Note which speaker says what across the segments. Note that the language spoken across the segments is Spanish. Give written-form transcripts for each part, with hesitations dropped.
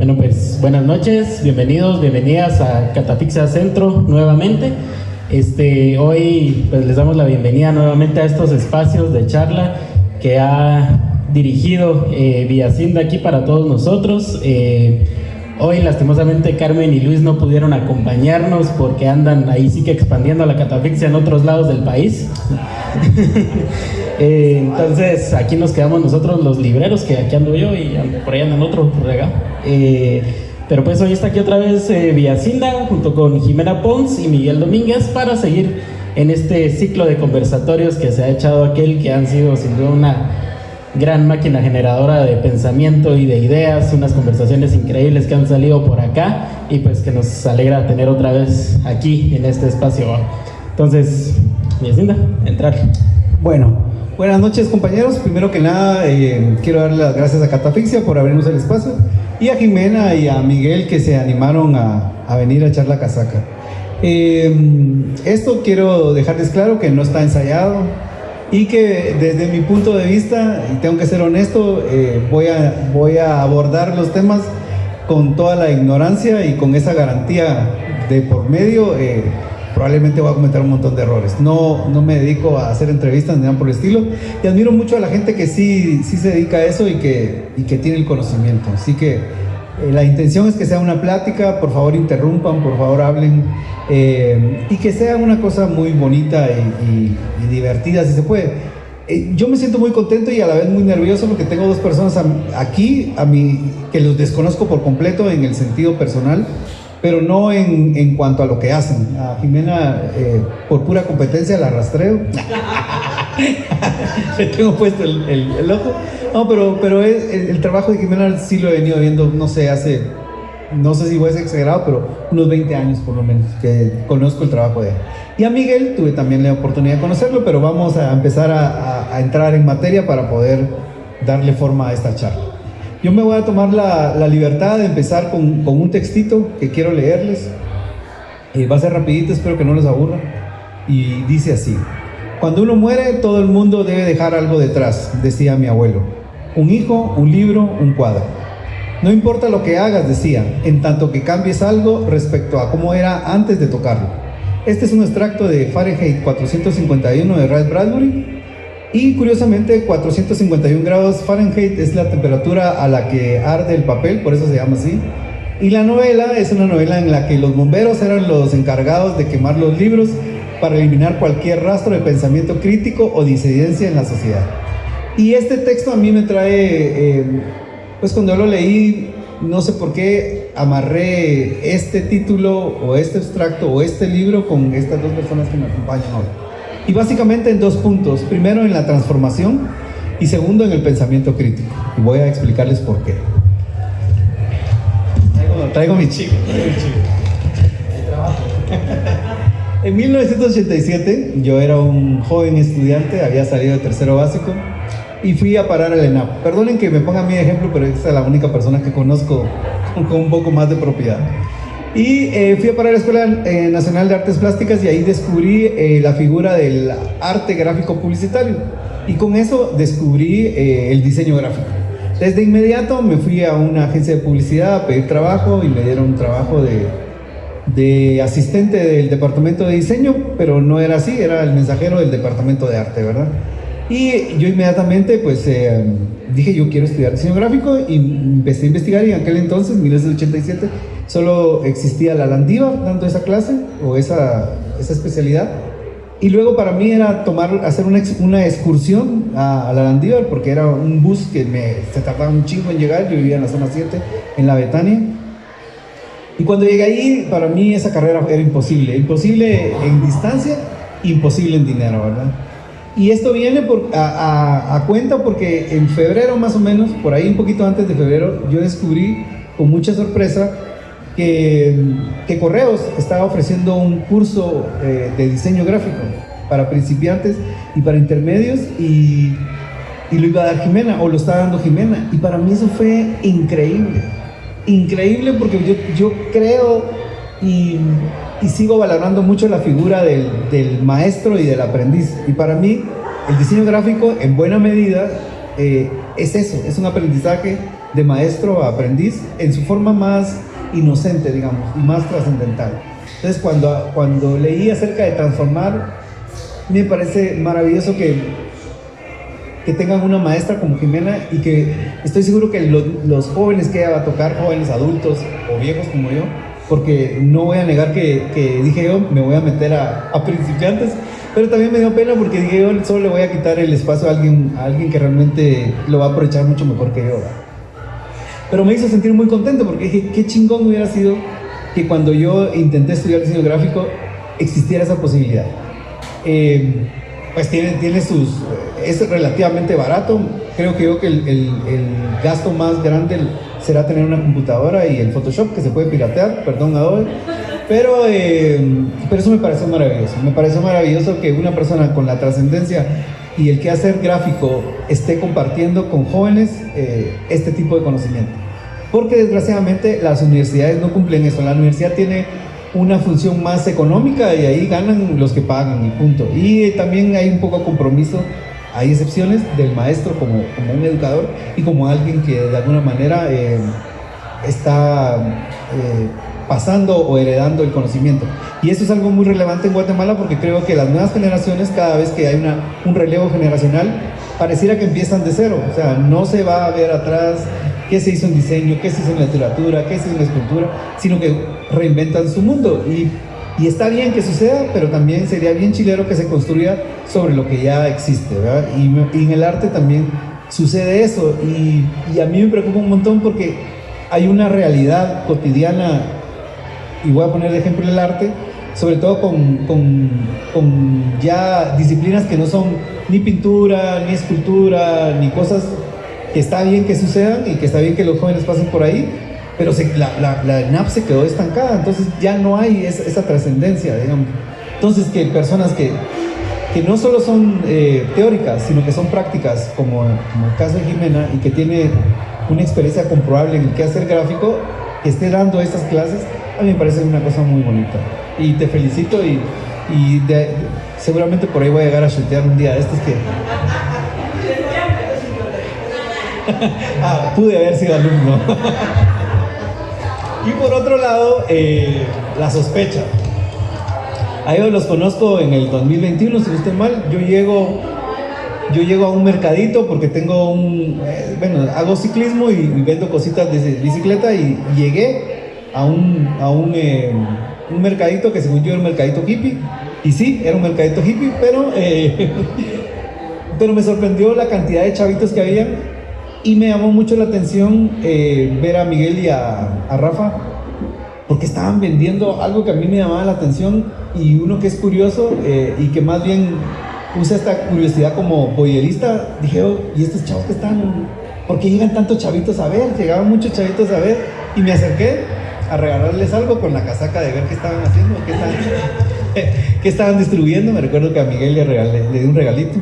Speaker 1: Bueno, pues buenas noches, bienvenidos, bienvenidas a Catafixia Centro nuevamente. Hoy pues les damos la bienvenida nuevamente a estos espacios de charla que ha dirigido Villacinda aquí para todos nosotros. Hoy lastimosamente Carmen y Luis no pudieron acompañarnos porque andan ahí sí que expandiendo la catafixia en otros lados del país. Entonces aquí nos quedamos nosotros los libreros, que aquí ando yo y por ahí andan otro regalo. Pero pues hoy está aquí otra vez Villacinda junto con Jimena Pons y Miguel Domínguez para seguir en este ciclo de conversatorios que se ha echado aquel, que han sido sin duda una gran máquina generadora de pensamiento y de ideas, unas conversaciones increíbles que han salido por acá y pues que nos alegra tener otra vez aquí en este espacio. Entonces, Villacinda, entrar.
Speaker 2: Bueno, buenas noches compañeros. Primero que nada quiero darle las gracias a Catafixia por abrirnos el espacio y a Jimena y a Miguel que se animaron a venir a echar la casaca. Esto quiero dejarles claro que no está ensayado y que desde mi punto de vista, y tengo que ser honesto, voy a abordar los temas con toda la ignorancia y con esa garantía de por medio. Probablemente voy a cometer un montón de errores. No me dedico a hacer entrevistas ni nada por el estilo, y admiro mucho a la gente que sí se dedica a eso y que tiene el conocimiento. Así que la intención es que sea una plática. Por favor interrumpan, por favor hablen, y que sea una cosa muy bonita y divertida si se puede. Yo me siento muy contento y a la vez muy nervioso porque tengo dos personas aquí que los desconozco por completo en el sentido personal, pero no en cuanto a lo que hacen. A Jimena, por pura competencia, la rastreo. Le tengo puesto el ojo. No, pero el trabajo de Jimena sí lo he venido viendo, no sé si voy a ser exagerado, pero unos 20 años por lo menos, que conozco el trabajo de él. Y a Miguel tuve también la oportunidad de conocerlo, pero vamos a empezar a entrar en materia para poder darle forma a esta charla. Yo me voy a tomar la libertad de empezar con un textito que quiero leerles. Va a ser rapidito, espero que no les aburra. Y dice así: cuando uno muere, todo el mundo debe dejar algo detrás, decía mi abuelo. Un hijo, un libro, un cuadro. No importa lo que hagas, decía, en tanto que cambies algo respecto a cómo era antes de tocarlo. Este es un extracto de Fahrenheit 451 de Ray Bradbury. Y curiosamente 451 grados Fahrenheit es la temperatura a la que arde el papel, por eso se llama así. Y la novela es una novela en la que los bomberos eran los encargados de quemar los libros para eliminar cualquier rastro de pensamiento crítico o disidencia en la sociedad. Y este texto a mí me trae, pues cuando lo leí, no sé por qué amarré este título o este extracto o este libro con estas dos personas que me acompañan hoy. Y básicamente en dos puntos: primero en la transformación y segundo en el pensamiento crítico. Y voy a explicarles por qué. Traigo mi chico. En 1987 yo era un joven estudiante, había salido de tercero básico y fui a parar al ENAP. Perdonen que me ponga mi ejemplo, pero esta es la única persona que conozco con un poco más de propiedad. Y fui a parar a la Escuela Nacional de Artes Plásticas y ahí descubrí la figura del arte gráfico publicitario. Y con eso descubrí el diseño gráfico. Desde inmediato me fui a una agencia de publicidad a pedir trabajo y me dieron un trabajo de asistente del departamento de diseño, pero no era así, era el mensajero del departamento de arte, ¿verdad? Y yo inmediatamente pues dije, yo quiero estudiar diseño gráfico, y empecé a investigar. Y en aquel entonces, 1987, solo existía la Landívar dando esa clase o esa especialidad. Y luego para mí era hacer una excursión a la Landívar, porque era un bus que se tardaba un chingo en llegar. Yo vivía en la zona 7, en la Betania. Y cuando llegué ahí, para mí esa carrera era imposible. Imposible en distancia, imposible en dinero, ¿verdad? Y esto viene a cuenta porque en febrero más o menos, por ahí un poquito antes de febrero, yo descubrí con mucha sorpresa que Correos estaba ofreciendo un curso de diseño gráfico para principiantes y para intermedios, y lo iba a dar Jimena, o lo estaba dando Jimena. Y para mí eso fue increíble porque yo creo y sigo valorando mucho la figura del maestro y del aprendiz. Y para mí el diseño gráfico en buena medida es eso, es un aprendizaje de maestro a aprendiz en su forma más inocente, digamos, y más trascendental. Entonces, cuando leí acerca de transformar, me parece maravilloso que tengan una maestra como Jimena, y que estoy seguro que los jóvenes que ella va a tocar, jóvenes adultos o viejos como yo, porque no voy a negar que dije yo, me voy a meter a principiantes, pero también me dio pena porque dije yo, solo le voy a quitar el espacio a alguien que realmente lo va a aprovechar mucho mejor que yo, ¿verdad? Pero me hizo sentir muy contento porque dije, qué chingón hubiera sido que cuando yo intenté estudiar diseño gráfico existiera esa posibilidad. Pues tiene sus... es relativamente barato. Creo que el gasto más grande será tener una computadora y el Photoshop, que se puede piratear, perdón Adobe. Pero eso me pareció maravilloso. Me pareció maravilloso que una persona con la trascendencia y el quehacer gráfico esté compartiendo con jóvenes este tipo de conocimiento. Porque desgraciadamente las universidades no cumplen eso. La universidad tiene una función más económica y ahí ganan los que pagan y punto. Y también hay un poco de compromiso, hay excepciones del maestro como un educador y como alguien que de alguna manera está pasando o heredando el conocimiento. Y eso es algo muy relevante en Guatemala porque creo que las nuevas generaciones, cada vez que hay un relevo generacional, pareciera que empiezan de cero. O sea, no se va a ver atrás qué se hizo en diseño, qué se hizo en literatura, qué se hizo en escultura, sino que reinventan su mundo. Y está bien que suceda, pero también sería bien chilero que se construya sobre lo que ya existe, ¿verdad? Y en el arte también sucede eso. Y a mí me preocupa un montón porque hay una realidad cotidiana, y voy a poner de ejemplo el arte, sobre todo con ya disciplinas que no son ni pintura, ni escultura, ni cosas que está bien que sucedan y que está bien que los jóvenes pasen por ahí, pero la ENAP se quedó estancada, entonces ya no hay esa trascendencia, digamos. Entonces que personas que no solo son teóricas, sino que son prácticas, como el caso de Jimena, y que tiene una experiencia comprobable en el quehacer gráfico, que esté dando estas clases, a mí me parece una cosa muy bonita. Y te felicito y seguramente por ahí voy a llegar a chutear un día de estos que... pude haber sido alumno. Y por otro lado, la sospecha. A ellos los conozco en el 2021, si no estoy mal. Yo llego a un mercadito porque tengo hago ciclismo y vendo cositas de bicicleta, y llegué a un mercadito que según yo era un mercadito hippie, y sí, era un mercadito hippie, pero me sorprendió la cantidad de chavitos que había. Y me llamó mucho la atención ver a Miguel y a Rafa, porque estaban vendiendo algo que a mí me llamaba la atención, y uno que es curioso y que más bien usa esta curiosidad como voyerista. Dije, oh, ¿y estos chavos que están? ¿Por qué llegan tantos chavitos a ver? Llegaban muchos chavitos a ver, y me acerqué a regalarles algo con la casaca de ver qué estaban haciendo, qué estaban distribuyendo. Me recuerdo que a Miguel le di un regalito.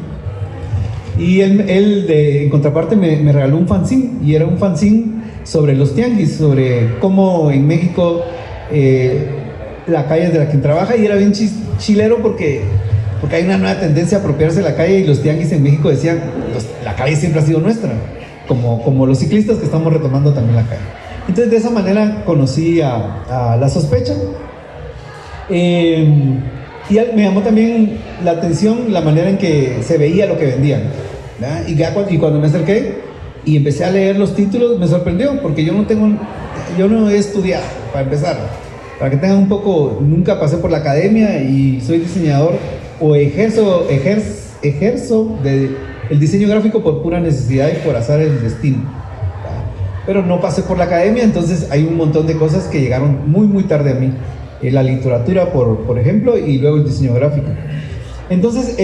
Speaker 2: Y él en contraparte me regaló un fanzine, y era un fanzine sobre los tianguis, sobre cómo en México la calle es de la quien trabaja, y era bien chilero porque hay una nueva tendencia a apropiarse de la calle, y los tianguis en México decían, la calle siempre ha sido nuestra, como los ciclistas que estamos retomando también la calle. Entonces de esa manera conocí a La Sospecha. Y me llamó también la atención la manera en que se veía lo que vendían, ¿verdad? Y cuando me acerqué y empecé a leer los títulos, me sorprendió, porque yo no he estudiado, para empezar. Para que tengan un poco, nunca pasé por la academia y soy diseñador, o ejerzo el diseño gráfico por pura necesidad y por azar del destino, ¿verdad? Pero no pasé por la academia, entonces hay un montón de cosas que llegaron muy muy tarde a mí. La literatura, por ejemplo, y luego el diseño gráfico. Entonces,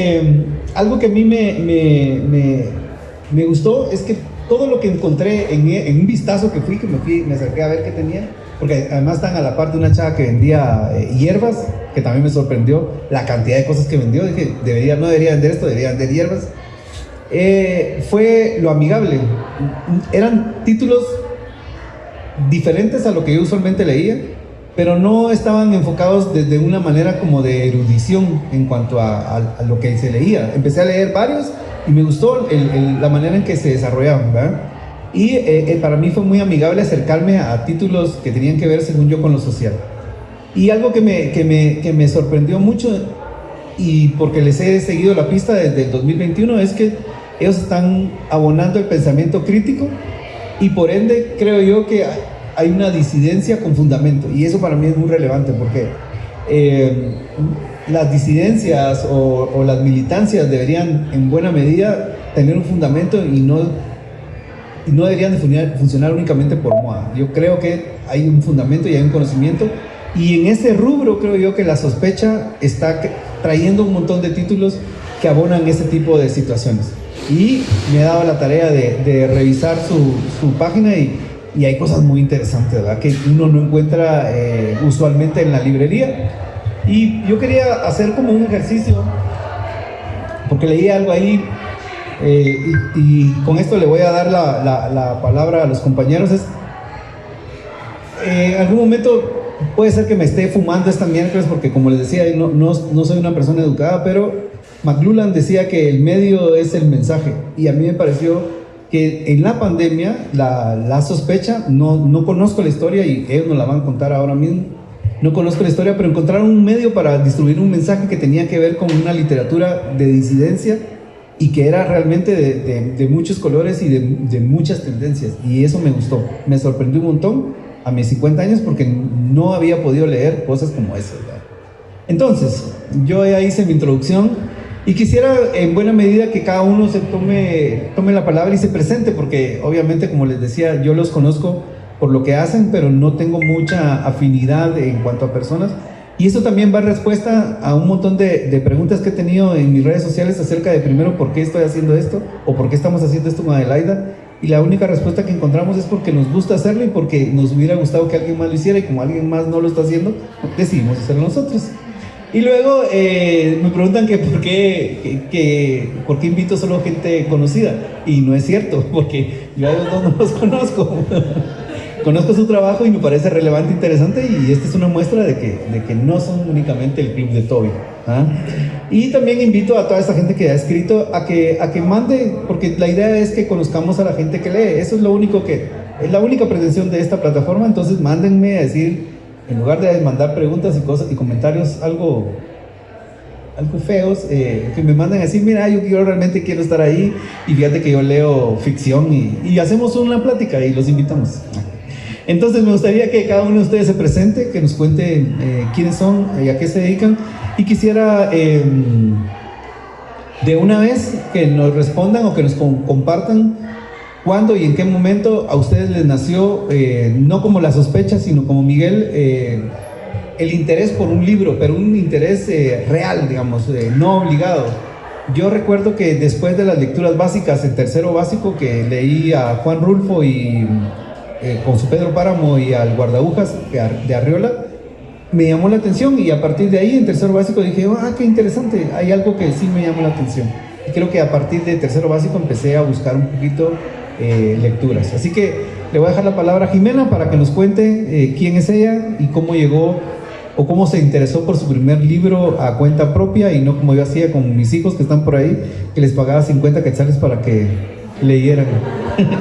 Speaker 2: algo que a mí me gustó es que todo lo que encontré en un vistazo que me acerqué a ver qué tenía, porque además están a la parte de una chava que vendía hierbas, que también me sorprendió la cantidad de cosas que vendió. Dije, no debería vender esto, debería vender hierbas. Fue lo amigable. Eran títulos diferentes a lo que yo usualmente leía, pero no estaban enfocados desde una manera como de erudición en cuanto a lo que se leía. Empecé a leer varios y me gustó la manera en que se desarrollaban, ¿verdad? Y para mí fue muy amigable acercarme a títulos que tenían que ver, según yo, con lo social. Y algo que me sorprendió mucho, y porque les he seguido la pista desde el 2021, es que ellos están abonando el pensamiento crítico, y por ende creo yo que hay una disidencia con fundamento, y eso para mí es muy relevante, porque las disidencias o las militancias deberían en buena medida tener un fundamento y no deberían de funcionar únicamente por moda. Yo creo que hay un fundamento y hay un conocimiento, y en ese rubro creo yo que la sospecha está trayendo un montón de títulos que abonan ese tipo de situaciones. Y me he dado la tarea de revisar su página, y hay cosas muy interesantes, ¿verdad?, que uno no encuentra usualmente en la librería. Y yo quería hacer como un ejercicio, porque leí algo ahí, y con esto le voy a dar la palabra a los compañeros. En algún momento puede ser que me esté fumando esta miércoles, porque como les decía, no soy una persona educada, pero McLuhan decía que el medio es el mensaje, y a mí me pareció que en la pandemia la sospecha, no conozco la historia y ellos nos la van a contar ahora mismo, no conozco la historia, pero encontraron un medio para distribuir un mensaje que tenía que ver con una literatura de disidencia, y que era realmente de muchos colores y de muchas tendencias, y eso me gustó, me sorprendió un montón a mis 50 años, porque no había podido leer cosas como esas, ¿verdad? Entonces, yo ya hice mi introducción, y quisiera en buena medida que cada uno se tome la palabra y se presente, porque obviamente, como les decía, yo los conozco por lo que hacen, pero no tengo mucha afinidad en cuanto a personas. Y eso también va en respuesta a un montón de preguntas que he tenido en mis redes sociales acerca de, primero, por qué estoy haciendo esto, o por qué estamos haciendo esto con Adelaida. Y la única respuesta que encontramos es porque nos gusta hacerlo, y porque nos hubiera gustado que alguien más lo hiciera, y como alguien más no lo está haciendo, decidimos hacerlo nosotros. Y luego me preguntan que por qué invito solo gente conocida, y no es cierto, porque yo a ellos no los conozco. Conozco su trabajo y me parece relevante, interesante, y esta es una muestra de que no son únicamente el club de Toby, ¿ah? Y también invito a toda esta gente que ha escrito a que mande, porque la idea es que conozcamos a la gente que lee. Eso es la única pretensión de esta plataforma. Entonces mándenme a decir, en lugar de mandar preguntas y cosas y comentarios algo feos, que me manden a decir, mira, yo realmente quiero estar ahí, y fíjate que yo leo ficción, y hacemos una plática y los invitamos. Entonces me gustaría que cada uno de ustedes se presente, que nos cuente quiénes son y a qué se dedican, y quisiera de una vez que nos respondan o que nos compartan cuándo y en qué momento a ustedes les nació, no como la sospecha, sino como Miguel, el interés por un libro, pero un interés real, digamos, no obligado. Yo recuerdo que después de las lecturas básicas en tercero básico, que leí a Juan Rulfo y con su Pedro Páramo y al Guardaújas de Arriola, me llamó la atención, y a partir de ahí en tercero básico dije, qué interesante, hay algo que sí me llamó la atención, y creo que a partir de tercero básico empecé a buscar un poquito lecturas. Así que le voy a dejar la palabra a Jimena para que nos cuente quién es ella y cómo llegó o cómo se interesó por su primer libro a cuenta propia, y no como yo hacía con mis hijos que están por ahí, que les pagaba 50 quetzales para que leyeran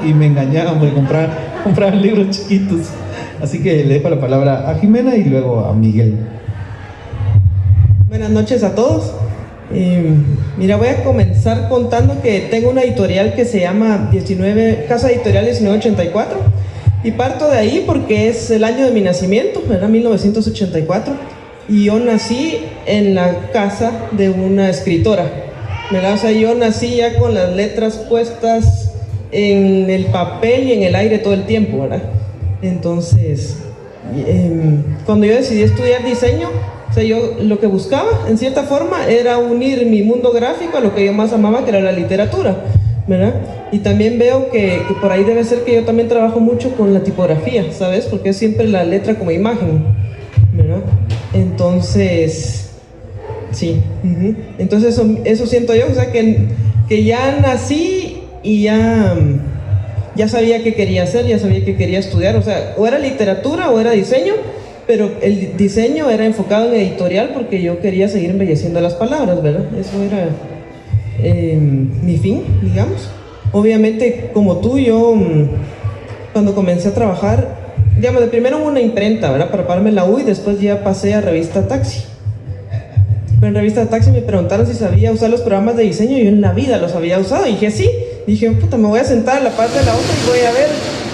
Speaker 2: y me engañaban porque compraban libros chiquitos. Así que le dejo la palabra a Jimena y luego a Miguel.
Speaker 3: Buenas noches a todos. Mira, voy a comenzar contando que tengo una editorial que se llama Casa Editorial 1984, y parto de ahí porque es el año de mi nacimiento, era 1984, y yo nací en la casa de una escritora, ¿verdad? O sea, yo nací ya con las letras puestas en el papel y en el aire todo el tiempo, ¿verdad? Entonces, cuando yo decidí estudiar diseño, o sea, yo lo que buscaba, en cierta forma, era unir mi mundo gráfico a lo que yo más amaba, que era la literatura, ¿verdad? Y también veo que por ahí debe ser que yo también trabajo mucho con la tipografía, ¿sabes? Porque es siempre la letra como imagen, ¿verdad? Entonces, sí. Entonces eso siento yo, o sea, que ya nací y ya sabía qué quería hacer, ya sabía qué quería estudiar, o sea, o era literatura o era diseño, pero el diseño era enfocado en editorial porque yo quería seguir embelleciendo las palabras, ¿verdad? Eso era mi fin, digamos. Obviamente, como tú, yo cuando comencé a trabajar, digamos, de primero en una imprenta, ¿verdad? Para pagarme la U y después ya pasé a Revista Taxi. Pero en Revista Taxi me preguntaron si sabía usar los programas de diseño y yo en la vida los había usado. Y dije, sí. Dije, puta, me voy a sentar en la parte de la hoja y voy a ver,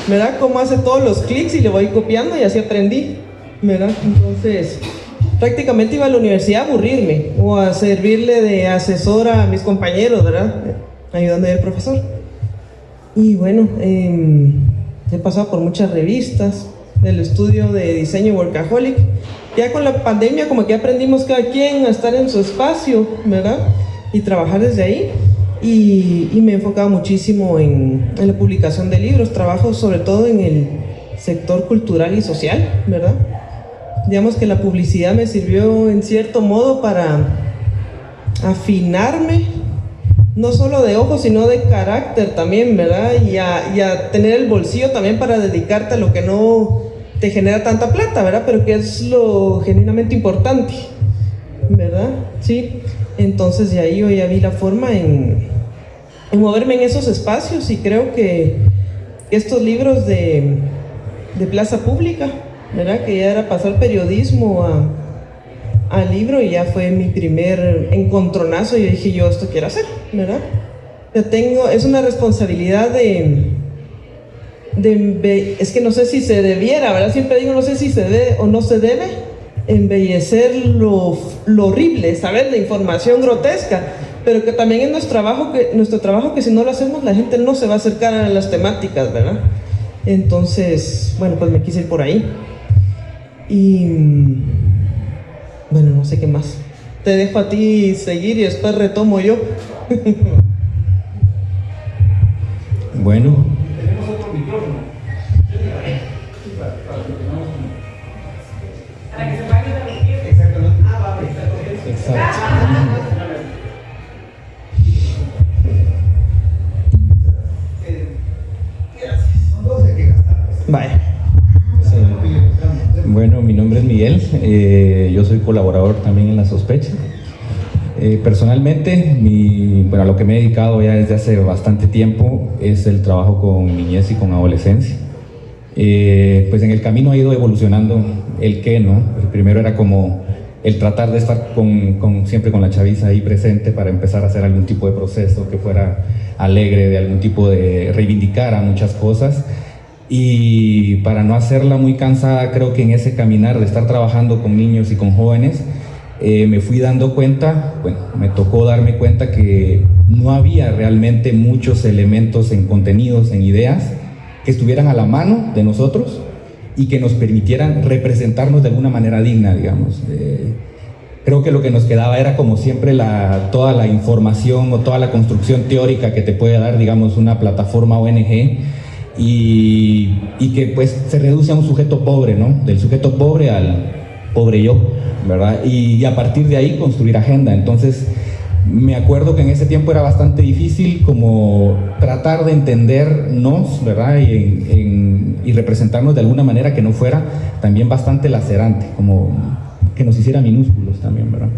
Speaker 3: ¿verdad? Cómo hace todos los clics y le voy copiando y así aprendí, ¿verdad? Entonces, prácticamente iba a la universidad a aburrirme o a servirle de asesora a mis compañeros, ¿verdad? Ayudándole al profesor. Y bueno, he pasado por muchas revistas del estudio de diseño Workaholic. Ya con la pandemia como que aprendimos cada quien a estar en su espacio, ¿verdad? Y trabajar desde ahí. Y me he enfocado muchísimo en la publicación de libros. Trabajo sobre todo en el sector cultural y social, ¿verdad? Digamos que la publicidad me sirvió en cierto modo para afinarme, no solo de ojos, sino de carácter también, ¿verdad? Y a tener el bolsillo también para dedicarte a lo que no te genera tanta plata, ¿verdad? Pero que es lo genuinamente importante, ¿verdad? Sí. Entonces de ahí yo ya vi la forma en moverme en esos espacios y creo que estos libros de plaza pública, ¿verdad? Que ya era pasar periodismo al libro y ya fue mi primer encontronazo y yo dije, yo esto quiero hacer, ¿verdad? Es una responsabilidad es que no sé si se debiera, ¿verdad? Siempre digo, no sé si se debe o no se debe embellecer lo horrible, ¿sabes? La información grotesca, pero que también es nuestro trabajo que si no lo hacemos la gente no se va a acercar a las temáticas, ¿verdad? Entonces, bueno, pues me quise ir por ahí y bueno, no sé qué más. Te dejo a ti seguir y después retomo yo.
Speaker 4: Bueno.
Speaker 2: Tenemos otro micrófono. Para que se vaya a repetir. Exactamente. Va, exacto. Son 12 que gastar.
Speaker 3: Vaya.
Speaker 4: Sí. Bueno, mi nombre es Miguel, yo soy colaborador también en La Sospecha. Personalmente, a lo que me he dedicado ya desde hace bastante tiempo es el trabajo con niñez y con adolescencia. Pues en el camino ha ido evolucionando el qué, ¿no? El primero era como el tratar de estar siempre con la chaviza ahí presente para empezar a hacer algún tipo de proceso que fuera alegre, de algún tipo de reivindicar a muchas cosas. Y para no hacerla muy cansada, creo que en ese caminar de estar trabajando con niños y con jóvenes, me fui dando cuenta, bueno, me tocó darme cuenta que no había realmente muchos elementos en contenidos, en ideas, que estuvieran a la mano de nosotros y que nos permitieran representarnos de alguna manera digna, digamos. Creo que lo que nos quedaba era como siempre toda la información o toda la construcción teórica que te puede dar, digamos, una plataforma ONG y que pues se reduce a un sujeto pobre, ¿no? Del sujeto pobre al pobre yo, ¿verdad? Y a partir de ahí construir agenda. Entonces me acuerdo que en ese tiempo era bastante difícil como tratar de entendernos, ¿verdad? Y representarnos de alguna manera que no fuera también bastante lacerante, como que nos hiciera minúsculos también, ¿verdad?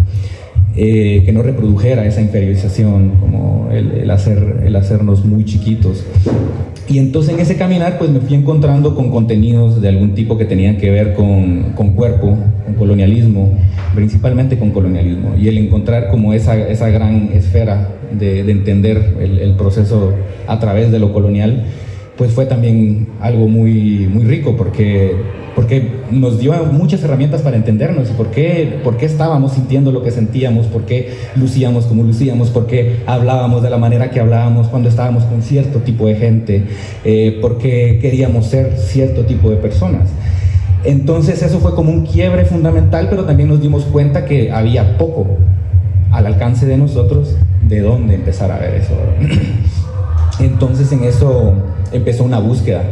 Speaker 4: Que no reprodujera esa inferiorización, como el hacernos muy chiquitos. Y entonces en ese caminar pues me fui encontrando con contenidos de algún tipo que tenían que ver con cuerpo, con colonialismo, principalmente con colonialismo, y el encontrar como esa gran esfera de entender el proceso a través de lo colonial, pues fue también algo muy, muy rico porque nos dio muchas herramientas para entendernos y por qué estábamos sintiendo lo que sentíamos, por qué lucíamos como lucíamos, por qué hablábamos de la manera que hablábamos cuando estábamos con cierto tipo de gente, por qué queríamos ser cierto tipo de personas. Entonces eso fue como un quiebre fundamental, pero también nos dimos cuenta que había poco al alcance de nosotros de dónde empezar a ver eso. Entonces en eso empezó una búsqueda.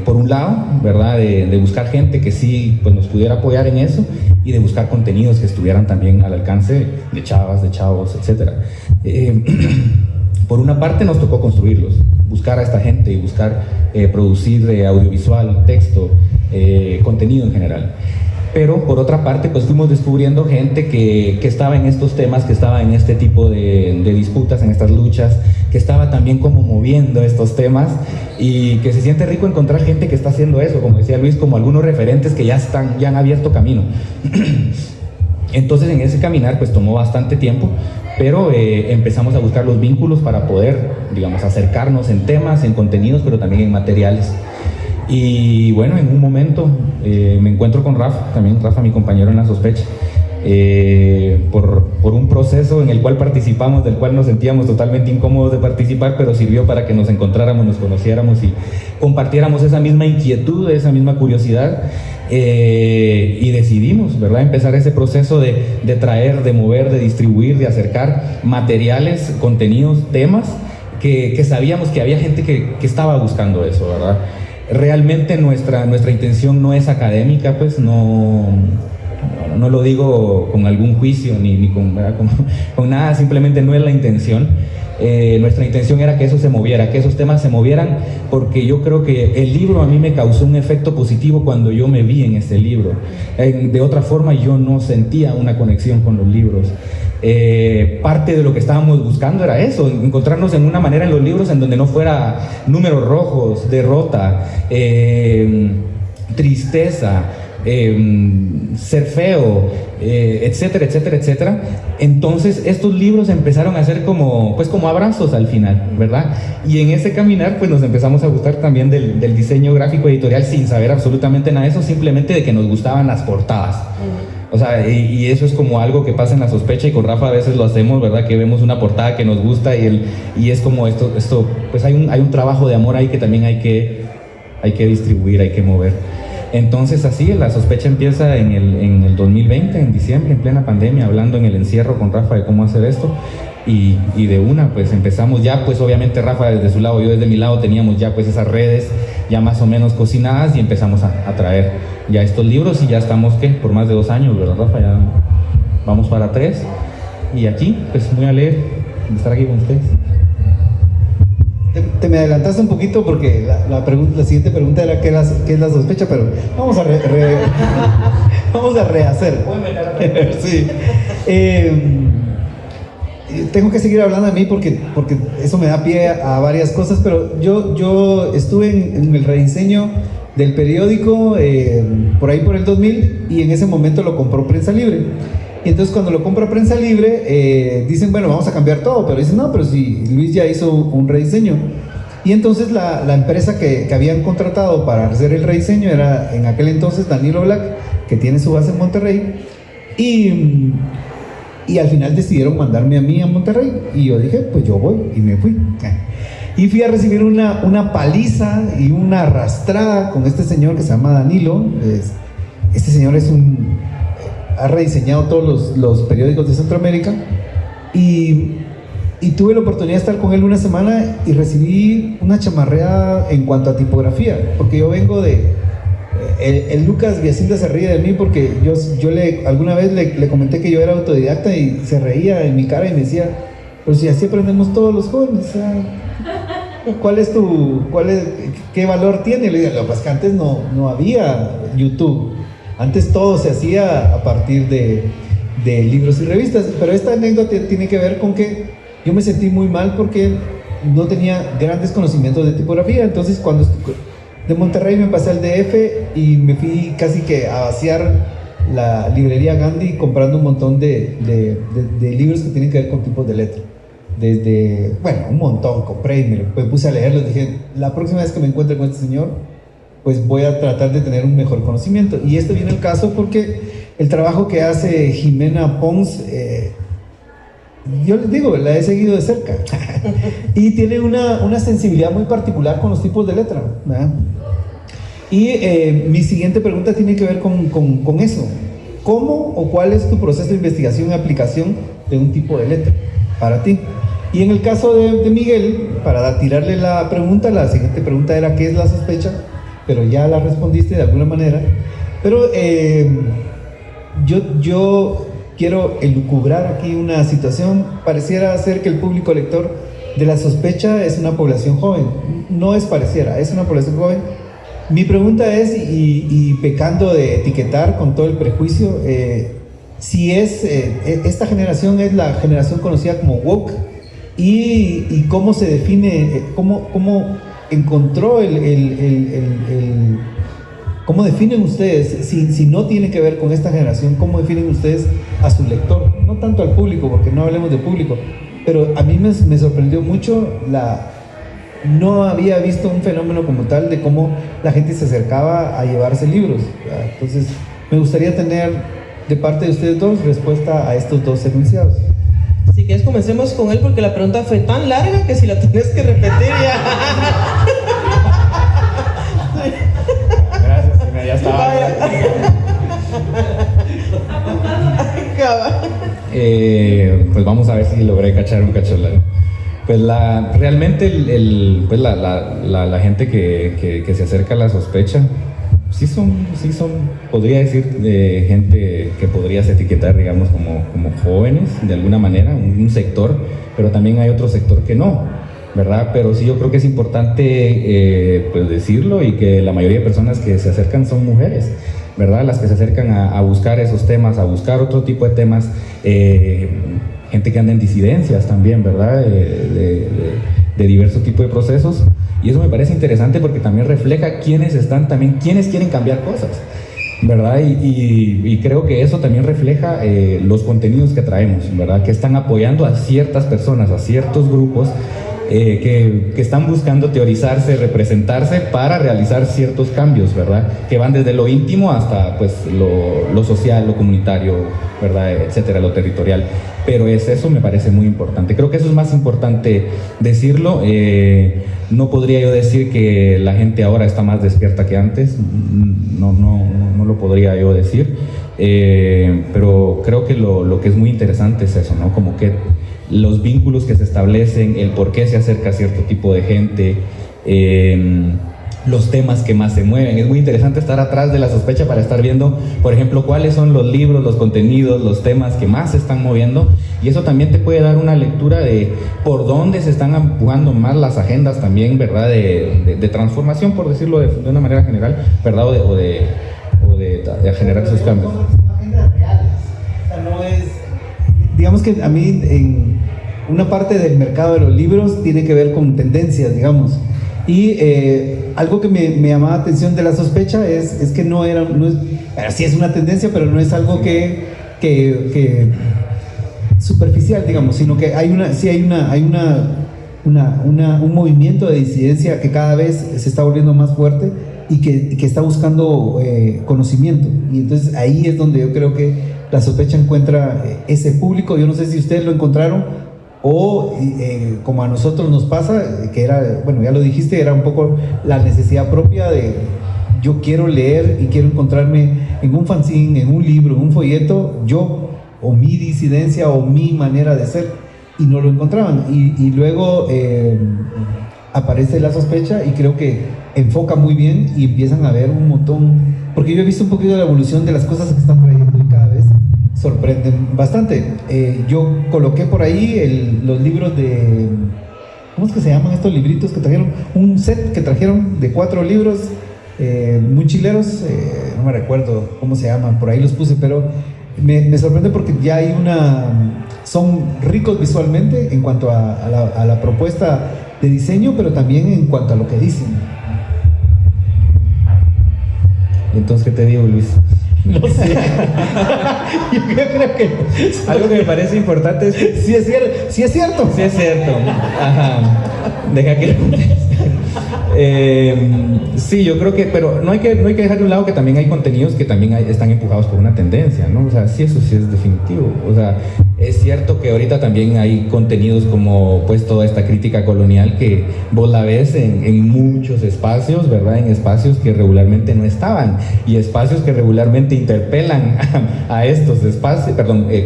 Speaker 4: Por un lado, ¿verdad? De buscar gente que sí pues, nos pudiera apoyar en eso y de buscar contenidos que estuvieran también al alcance de chavas, de chavos, etc. Por una parte nos tocó construirlos, buscar a esta gente y buscar producir audiovisual, texto, contenido en general. Pero por otra parte, pues fuimos descubriendo gente que estaba en estos temas, que estaba en este tipo de disputas, en estas luchas, que estaba también como moviendo estos temas, y que se siente rico encontrar gente que está haciendo eso, como decía Luis, como algunos referentes que ya han abierto camino. Entonces en ese caminar pues tomó bastante tiempo, pero empezamos a buscar los vínculos para poder, digamos, acercarnos en temas, en contenidos, pero también en materiales. Y bueno, en un momento me encuentro con Rafa, también Rafa, mi compañero en La Sospecha, por un proceso en el cual participamos, del cual nos sentíamos totalmente incómodos de participar, pero sirvió para que nos encontráramos, nos conociéramos y compartiéramos esa misma inquietud, esa misma curiosidad, y decidimos, ¿verdad?, empezar ese proceso de traer, de mover, de distribuir, de acercar materiales, contenidos, temas que sabíamos que había gente que estaba buscando eso, ¿verdad? Realmente nuestra intención no es académica, pues no lo digo con algún juicio ni con nada, simplemente no es la intención. Nuestra intención era que eso se moviera, que esos temas se movieran, porque yo creo que el libro a mí me causó un efecto positivo cuando yo me vi en ese libro. De otra forma yo no sentía una conexión con los libros. Parte de lo que estábamos buscando era eso, encontrarnos en una manera en los libros en donde no fuera números rojos, derrota, tristeza, ser feo, etcétera, etcétera, etcétera. Entonces estos libros empezaron a ser como abrazos al final, ¿verdad? Y en ese caminar pues nos empezamos a gustar también del diseño gráfico editorial, sin saber absolutamente nada de eso, simplemente de que nos gustaban las portadas. O sea, y eso es como algo que pasa en La Sospecha, y con Rafa a veces lo hacemos, ¿verdad? Que vemos una portada que nos gusta y es como esto, pues hay un trabajo de amor ahí que también hay que distribuir, hay que mover. Entonces así, La Sospecha empieza en el 2020, en diciembre, en plena pandemia, hablando en el encierro con Rafa de cómo hacer esto, y de una pues empezamos ya, pues obviamente Rafa desde su lado, yo desde mi lado, teníamos ya pues esas redes ya más o menos cocinadas, y empezamos a traer ya estos libros, y ya estamos, ¿qué? Por más de 2 años, ¿verdad, Rafa? Ya vamos para 3, y aquí pues muy alegre de estar aquí con ustedes.
Speaker 2: Te me adelantaste un poquito porque la siguiente pregunta era ¿qué es la sospecha? Pero vamos a vamos a rehacer. Sí. Tengo que seguir hablando de mí porque eso me da pie a varias cosas, pero yo estuve en el rediseño del periódico por ahí por el 2000, y en ese momento lo compró Prensa Libre. Y entonces cuando lo compra Prensa Libre, dicen, bueno, vamos a cambiar todo, pero dicen, no, pero si Luis ya hizo un rediseño. Y entonces la empresa que habían contratado para hacer el rediseño era en aquel entonces Danilo Black, que tiene su base en Monterrey, y al final decidieron mandarme a mí a Monterrey, y yo dije, pues yo voy, y me fui. Y fui a recibir una paliza y una arrastrada con este señor que se llama Danilo. Este señor ha rediseñado todos los periódicos de Centroamérica, y tuve la oportunidad de estar con él una semana y recibí una chamarreada en cuanto a tipografía, porque yo vengo el Lucas Villacinda se ríe de mí porque yo alguna vez le comenté que yo era autodidacta, y se reía en mi cara y me decía, pero si así aprendemos todos los jóvenes, o sea, ¿qué valor tiene? Le digo, pues que antes no había YouTube. Antes todo se hacía a partir de libros y revistas, pero esta anécdota tiene que ver con que yo me sentí muy mal porque no tenía grandes conocimientos de tipografía. Entonces cuando de Monterrey me pasé al DF y me fui casi que a vaciar la librería Gandhi comprando un montón de libros que tienen que ver con tipos de letra. Un montón compré y me puse a leerlos. Dije, la próxima vez que me encuentre con este señor, pues voy a tratar de tener un mejor conocimiento. Y esto viene al caso porque el trabajo que hace Jimena Pons, yo les digo, la he seguido de cerca y tiene una sensibilidad muy particular con los tipos de letra, ¿verdad? Y mi siguiente pregunta tiene que ver con eso. ¿Cómo o cuál es tu proceso de investigación y aplicación de un tipo de letra para ti? Y en el caso de Miguel, para tirarle la pregunta, la siguiente pregunta era ¿qué es la sospecha? Pero ya la respondiste de alguna manera. Pero yo quiero elucubrar aquí una situación. Pareciera ser que el público lector de La Sospecha es una población joven. No es pareciera, es una población joven. Mi pregunta es, y pecando de etiquetar con todo el prejuicio, si esta generación es la generación conocida como woke, y cómo se define, cómo encontró cómo definen ustedes, si no tiene que ver con esta generación, cómo definen ustedes a su lector, no tanto al público, porque no hablemos de público, pero a mí me sorprendió mucho no había visto un fenómeno como tal de cómo la gente se acercaba a llevarse libros. Entonces, me gustaría tener de parte de ustedes dos respuesta a estos dos enunciados.
Speaker 3: Si quieres comencemos con él porque la pregunta fue tan larga que si la tenés que repetir ya...
Speaker 4: Gracias, ya estaba. Pues vamos a ver si logré cachar un cacholado. Pues realmente pues la gente que se acerca a la sospecha sí son, podría decir, gente que podrías etiquetar, digamos, como jóvenes, de alguna manera, un sector, pero también hay otro sector que no, ¿verdad? Pero sí, yo creo que es importante pues decirlo, y que la mayoría de personas que se acercan son mujeres, ¿verdad? Las que se acercan a buscar esos temas, a buscar otro tipo de temas, gente que anda en disidencias también, ¿verdad? De diversos tipos de procesos. Y eso me parece interesante porque también refleja quiénes quieren cambiar cosas, ¿verdad? Y creo que eso también refleja los contenidos que traemos, ¿verdad? Que están apoyando a ciertas personas, a ciertos grupos que están buscando teorizarse, representarse para realizar ciertos cambios, ¿verdad? Que van desde lo íntimo hasta pues lo social, lo comunitario, ¿verdad? Etcétera, lo territorial. Pero eso me parece muy importante. Creo que eso es más importante decirlo. No podría yo decir que la gente ahora está más despierta que antes. No lo podría yo decir. Pero creo que lo que es muy interesante es eso, ¿no? Como que los vínculos que se establecen, el por qué se acerca a cierto tipo de gente, los temas que más se mueven. Es muy interesante estar atrás de la sospecha para estar viendo, por ejemplo, cuáles son los libros, los contenidos, los temas que más se están moviendo, y eso también te puede dar una lectura de por dónde se están empujando más las agendas también, ¿verdad? De transformación, por decirlo de una manera general, ¿verdad? O de generar esos cambios.
Speaker 2: Son agendas reales. O sea, no es... Digamos que a mí, en una parte del mercado de los libros tiene que ver con tendencias, digamos. Y algo que me llamaba la atención de la sospecha es que sí es una tendencia, pero no es algo que superficial, digamos, sino que hay un movimiento de disidencia que cada vez se está volviendo más fuerte y que está buscando conocimiento. Y entonces ahí es donde yo creo que la sospecha encuentra ese público. Yo no sé si ustedes lo encontraron o como a nosotros nos pasa, que era, bueno, ya lo dijiste, era un poco la necesidad propia de yo quiero leer y quiero encontrarme en un fanzine, en un libro, en un folleto, yo o mi disidencia o mi manera de ser, y no lo encontraban. Y luego aparece la sospecha y creo que enfoca muy bien y empiezan a ver un montón, porque yo he visto un poquito la evolución de las cosas que están trayendo y cada vez sorprenden bastante. Yo coloqué por ahí los libros de... ¿Cómo es que se llaman estos libritos que trajeron? Un set que trajeron de 4 libros muy chileros, no me recuerdo cómo se llaman, por ahí los puse, pero me sorprende porque ya hay son ricos visualmente en cuanto a la propuesta de diseño, pero también en cuanto a lo que dicen.
Speaker 4: Entonces, ¿qué te digo, Luis?
Speaker 1: No sé. Yo creo que
Speaker 4: algo que me parece importante es que
Speaker 2: sí es cierto.
Speaker 4: Sí es cierto. Ajá. Deja que sí, yo creo que, pero no hay que dejar de un lado que también hay contenidos que también están empujados por una tendencia, ¿no? O sea, sí, eso sí es definitivo. O sea, es cierto que ahorita también hay contenidos como pues toda esta crítica colonial que vos la ves en muchos espacios, ¿verdad? En espacios que regularmente no estaban, y espacios que regularmente interpelan a estos espacios,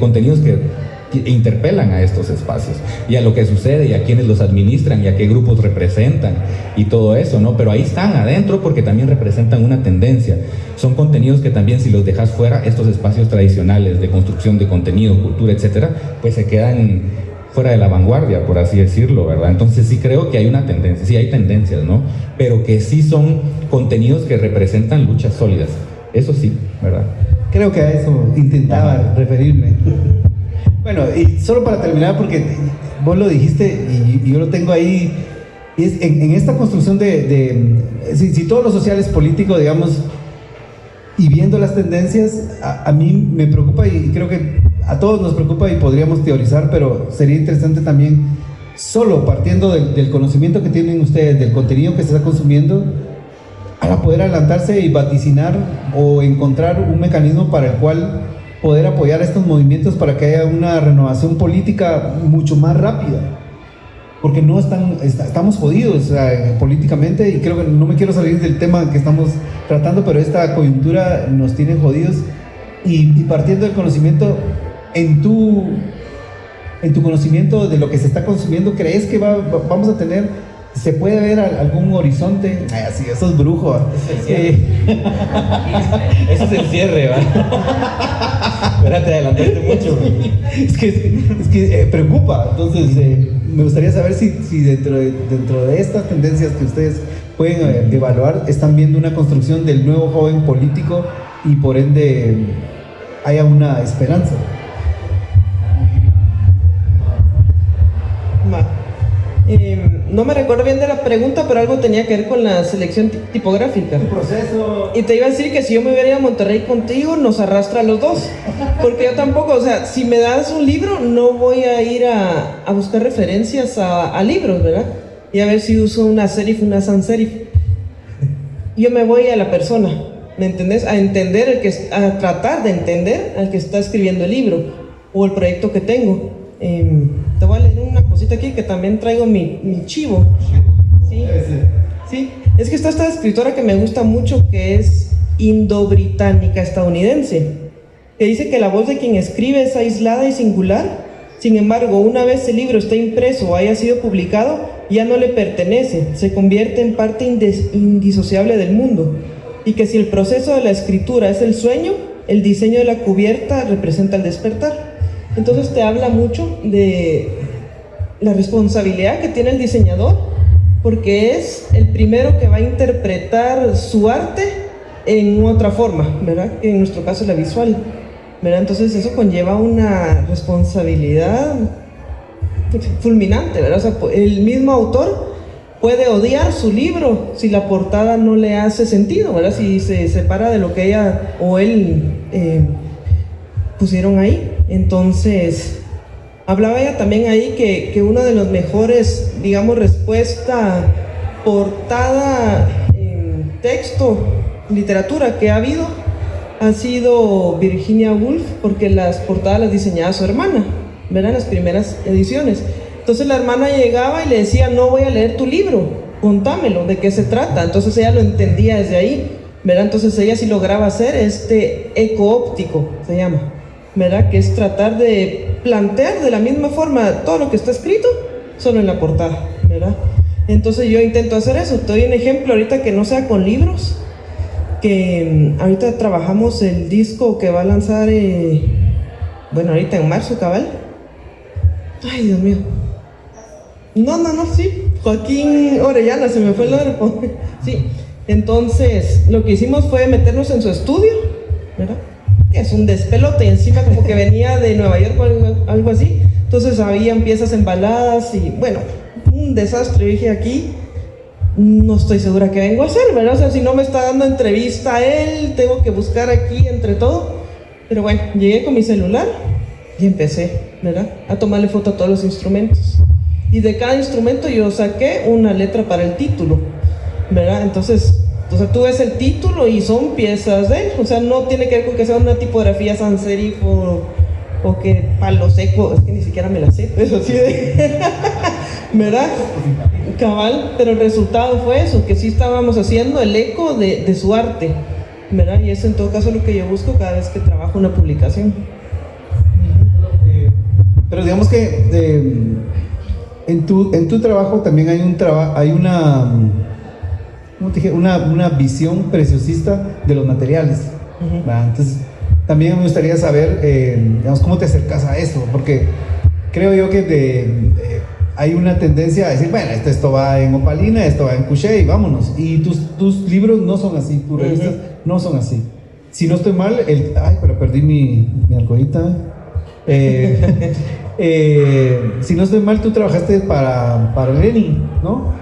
Speaker 4: contenidos que interpelan a estos espacios y a lo que sucede y a quienes los administran y a qué grupos representan y todo eso, ¿no? Pero ahí están adentro porque también representan una tendencia. Son contenidos que también, si los dejas fuera, estos espacios tradicionales de construcción de contenido, cultura, etcétera, pues se quedan fuera de la vanguardia, por así decirlo, ¿verdad? Entonces sí creo que hay una tendencia, sí hay tendencias, ¿no? Pero que sí son contenidos que representan luchas sólidas, eso sí, ¿verdad?
Speaker 2: Creo que a eso intentaba referirme. Bueno, y solo para terminar, porque vos lo dijiste y yo lo tengo ahí, y es en esta construcción si todo lo social es político, digamos, y viendo las tendencias, a mí me preocupa y creo que a todos nos preocupa y podríamos teorizar, pero sería interesante también, solo partiendo del conocimiento que tienen ustedes, del contenido que se está consumiendo, para poder adelantarse y vaticinar o encontrar un mecanismo para el cual poder apoyar estos movimientos para que haya una renovación política mucho más rápida. Porque no estamos jodidos políticamente, y creo que no me quiero salir del tema que estamos tratando, pero esta coyuntura nos tiene jodidos, y partiendo del conocimiento, en tu conocimiento de lo que se está consumiendo, ¿crees que vamos a tener, se puede ver algún horizonte? Ay, así, eso es brujo.
Speaker 1: Eso es el cierre, ¿va? Espérate, adelantaste mucho.
Speaker 2: Es que preocupa. Entonces, me gustaría saber si dentro de estas tendencias que ustedes pueden evaluar, están viendo una construcción del nuevo joven político y por ende haya una esperanza.
Speaker 3: No me recuerdo bien de la pregunta, pero algo tenía que ver con la selección tipográfica.
Speaker 2: El proceso.
Speaker 3: Y te iba a decir que si yo me hubiera ido a Monterrey contigo, nos arrastra a los dos. Porque yo tampoco, o sea, si me das un libro, no voy a ir a buscar referencias a libros, ¿verdad? Y a ver si uso una serif, una sans serif. Yo me voy a la persona, ¿me entendés? A tratar de entender al que está escribiendo el libro o el proyecto que tengo. Te voy a leer una cosita aquí que también traigo mi chivo. Sí, sí. Es que está esta escritora que me gusta mucho, que es indo-británica estadounidense, que dice que la voz de quien escribe es aislada y singular. Sin embargo, una vez el libro esté impreso o haya sido publicado, ya no le pertenece, se convierte en parte indisociable del mundo. Y que si el proceso de la escritura es el sueño, el diseño de la cubierta representa el despertar. Entonces te habla mucho de la responsabilidad que tiene el diseñador, porque es el primero que va a interpretar su arte en otra forma, ¿verdad? En nuestro caso la visual, ¿verdad? Entonces eso conlleva una responsabilidad fulminante, ¿verdad? O sea, el mismo autor puede odiar su libro si la portada no le hace sentido, ¿verdad? Si se separa de lo que ella o él pusieron ahí. Entonces, hablaba ella también ahí que uno de los mejores, digamos, respuesta portada en texto, literatura que ha habido, ha sido Virginia Woolf, porque las portadas las diseñaba su hermana, ¿verdad? Las primeras ediciones. Entonces la hermana llegaba y le decía: no voy a leer tu libro, contámelo, ¿de qué se trata? Entonces ella lo entendía desde ahí, ¿verdad? Entonces ella sí lograba hacer eco óptico, se llama, ¿verdad? Que es tratar de plantear de la misma forma todo lo que está escrito, solo en la portada, ¿verdad? Entonces yo intento hacer eso. Te doy un ejemplo ahorita que no sea con libros, que ahorita trabajamos el disco que va a lanzar, bueno, ahorita en marzo, cabal. Ay, Dios mío. No, sí. Joaquín Orellana, se me fue el nombre. Sí. Entonces, lo que hicimos fue meternos en su estudio, ¿verdad? Es un despelote, y encima como que venía de Nueva York o algo así. Entonces habían piezas embaladas y bueno, un desastre. Yo dije: aquí no estoy segura qué vengo a hacer, ¿verdad? O sea, si no me está dando entrevista a él, tengo que buscar aquí entre todo. Pero bueno, llegué con mi celular y empecé, ¿verdad?, a tomarle foto a todos los instrumentos. Y de cada instrumento yo saqué una letra para el título, ¿verdad? Entonces, o sea, tú ves el título y son piezas de él. O sea, no tiene que ver con que sea una tipografía sans serif o que palo seco, es que ni siquiera me la sé, eso sí de ¿verdad? Cabal, pero el resultado fue eso, que sí estábamos haciendo el eco de su arte, ¿verdad? Y eso en todo caso es lo que yo busco cada vez que trabajo una publicación.
Speaker 2: Pero digamos que en tu trabajo también hay una, ¿cómo te dije? Una visión preciosista de los materiales. Entonces también me gustaría saber, digamos, cómo te acercas a eso, porque creo yo que hay una tendencia a decir, bueno, esto va en opalina, esto va en couché y vámonos. Y tus libros no son así, tus revistas no son así. Si no estoy mal, ay, pero perdí mi argolita. Si no estoy mal, tú trabajaste para Lenin, ¿no?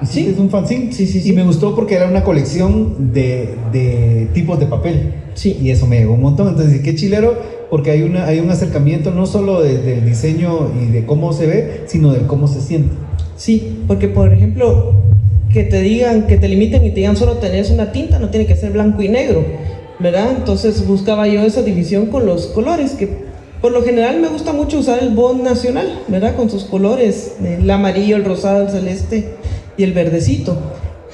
Speaker 3: Sí.
Speaker 2: Es un fanzine.
Speaker 3: Sí.
Speaker 2: Y me gustó porque era una colección de tipos de papel.
Speaker 3: Sí.
Speaker 2: Y eso me llegó un montón. Entonces, qué chilero, porque hay un acercamiento no solo del diseño y de cómo se ve, sino de cómo se siente.
Speaker 3: Sí, porque por ejemplo, que te digan, que te limiten y te digan solo tenés una tinta, no tiene que ser blanco y negro, ¿verdad? Entonces buscaba yo esa división con los colores, que por lo general me gusta mucho usar el Bond nacional, ¿verdad? Con sus colores, el amarillo, el rosado, el celeste y el verdecito.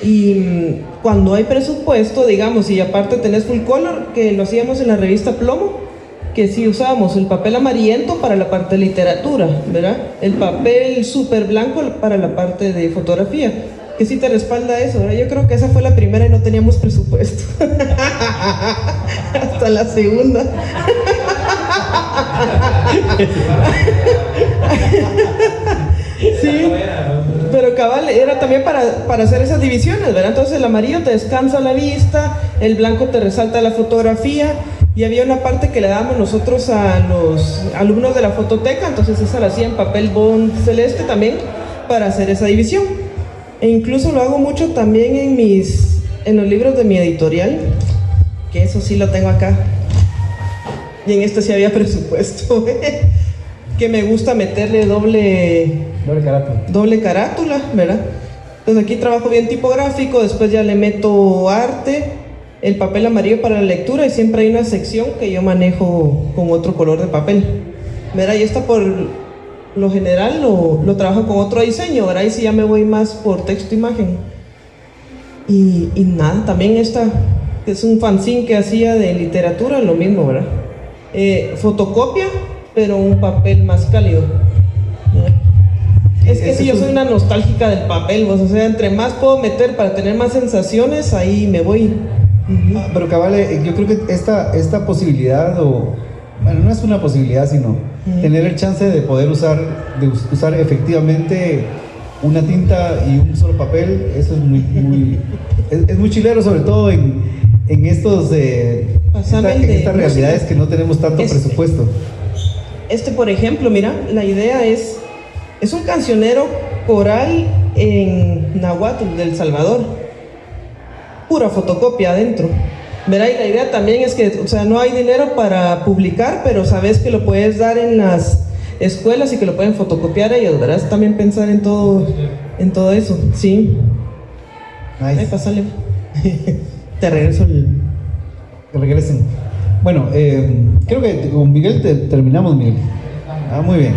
Speaker 3: Y cuando hay presupuesto, digamos, y aparte tenés full color, que lo hacíamos en la revista Plomo, que sí usábamos el papel amarillento para la parte de literatura, ¿verdad? El papel súper blanco para la parte de fotografía, que sí te respalda eso, ¿verdad? Yo creo que esa fue la primera y no teníamos presupuesto. Hasta la segunda. Sí, pero cabal, era también para hacer esas divisiones, ¿verdad? Entonces el amarillo te descansa la vista, el blanco te resalta la fotografía, y había una parte que le dábamos nosotros a los alumnos de la fototeca, entonces esa la hacía en papel bond celeste también para hacer esa división. E incluso lo hago mucho también en los libros de mi editorial, que eso sí lo tengo acá. Y en este sí había presupuesto, que me gusta meterle doble carátula, ¿verdad? Entonces aquí trabajo bien tipográfico, después ya le meto arte, el papel amarillo para la lectura, y siempre hay una sección que yo manejo con otro color de papel, ¿verdad? Y esta por lo general lo trabajo con otro diseño, ¿verdad? Y si ya me voy más por texto-imagen. Y nada, también esta, que es un fanzine que hacía de literatura, lo mismo, ¿verdad? Fotocopia, pero un papel más cálido. Es que si yo soy una nostálgica del papel, pues, o sea, entre más puedo meter para tener más sensaciones, ahí me voy.
Speaker 2: Pero cabal, yo creo que esta posibilidad, bueno, no es una posibilidad, sino tener el chance de poder usar efectivamente una tinta y un solo papel, eso es muy chilero, sobre todo en estas realidades que no tenemos tanto presupuesto.
Speaker 3: Por ejemplo, mira, la idea es un cancionero coral en Nahuatl del Salvador, pura fotocopia adentro, ¿verdad? Y la idea también es que, o sea, no hay dinero para publicar, pero sabes que lo puedes dar en las escuelas y que lo pueden fotocopiar ellos, ¿verdad? También pensar en todo eso, sí.
Speaker 2: Nice.
Speaker 3: Ay, pásale. Te regreso
Speaker 2: Que regresen. Bueno, creo que con Miguel terminamos, Miguel. Muy bien.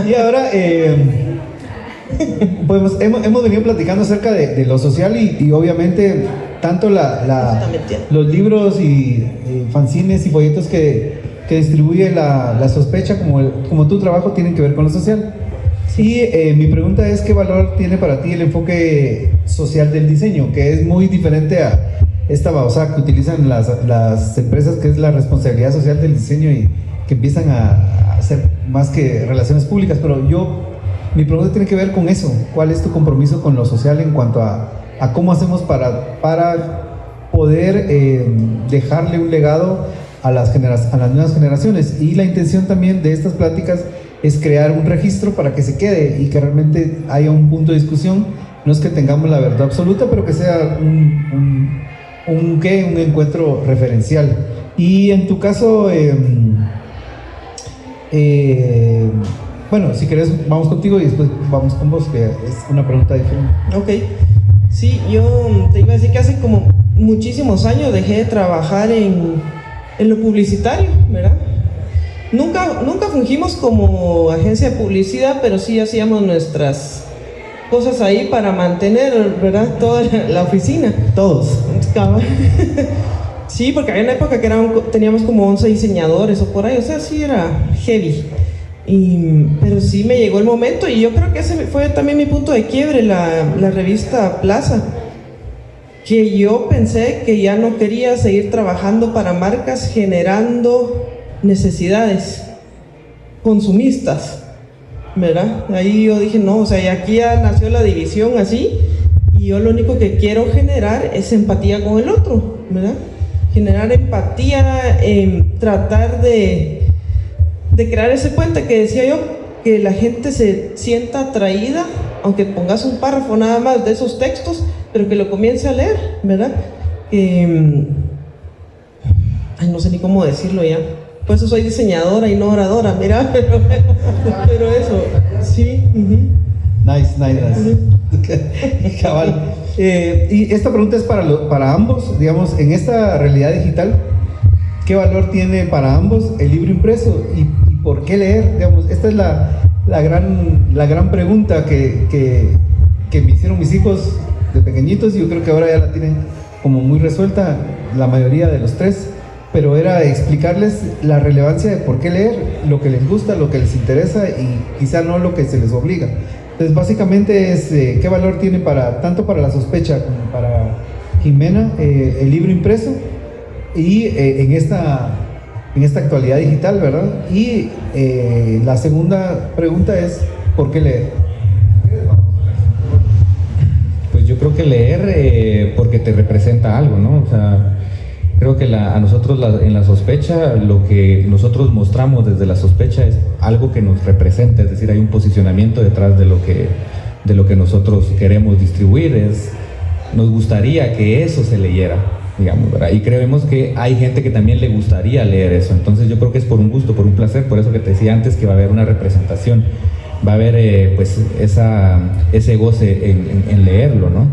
Speaker 2: Y ahora, pues hemos venido platicando acerca de lo social y obviamente tanto los libros y fanzines y folletos que distribuye la Sospecha como tu trabajo tienen que ver con lo social. Y mi pregunta es, ¿qué valor tiene para ti el enfoque social del diseño? Que es muy diferente a esta babosa que utilizan las empresas, que es la responsabilidad social del diseño y que empiezan a hacer más que relaciones públicas. Pero mi pregunta tiene que ver con eso. ¿Cuál es tu compromiso con lo social en cuanto a cómo hacemos para poder dejarle un legado a las nuevas generaciones? Y la intención también de estas pláticas es crear un registro para que se quede y que realmente haya un punto de discusión. No es que tengamos la verdad absoluta, pero que sea un encuentro referencial. Y en tu caso, bueno, si querés vamos contigo y después vamos con vos, que es una pregunta diferente.
Speaker 3: Ok, sí, yo te iba a decir que hace como muchísimos años dejé de trabajar en lo publicitario, ¿verdad? Nunca fungimos como agencia de publicidad, pero sí hacíamos nuestras cosas ahí para mantener, ¿verdad?, toda la oficina.
Speaker 2: Todos.
Speaker 3: Sí, porque había una época que teníamos como 11 diseñadores o por ahí, o sea, sí era heavy. Pero sí me llegó el momento, y yo creo que ese fue también mi punto de quiebre, la revista Plaza, que yo pensé que ya no quería seguir trabajando para marcas generando necesidades, consumistas, ¿verdad? Ahí yo dije, no, o sea, y aquí ya nació la división así, y yo lo único que quiero generar es empatía con el otro, ¿verdad? Generar empatía, tratar de crear ese puente que decía yo, que la gente se sienta atraída, aunque pongas un párrafo nada más de esos textos, pero que lo comience a leer, ¿verdad? No sé ni cómo decirlo ya. Por eso soy diseñadora y no oradora, mira, pero eso, sí.
Speaker 2: Nice. Cabal. Y esta pregunta es para ambos, digamos, en esta realidad digital, ¿qué valor tiene para ambos el libro impreso y por qué leer? Digamos, esta es la gran pregunta que me hicieron mis hijos de pequeñitos, y yo creo que ahora ya la tienen como muy resuelta la mayoría de los tres, pero era explicarles la relevancia de por qué leer, lo que les gusta, lo que les interesa y quizá no lo que se les obliga. Entonces básicamente es qué valor tiene tanto para La Sospecha como para Jimena el libro impreso y en esta actualidad digital, ¿verdad? Y la segunda pregunta es ¿por qué leer?
Speaker 4: Pues yo creo que leer porque te representa algo, ¿no? O sea, creo que a nosotros en La Sospecha, lo que nosotros mostramos desde La Sospecha es algo que nos representa, es decir, hay un posicionamiento detrás de lo que nosotros queremos distribuir, nos gustaría que eso se leyera, digamos, ¿verdad? Y creemos que hay gente que también le gustaría leer eso, entonces yo creo que es por un gusto, por un placer, por eso que te decía antes que va a haber una representación, va a haber pues ese goce en leerlo, ¿no?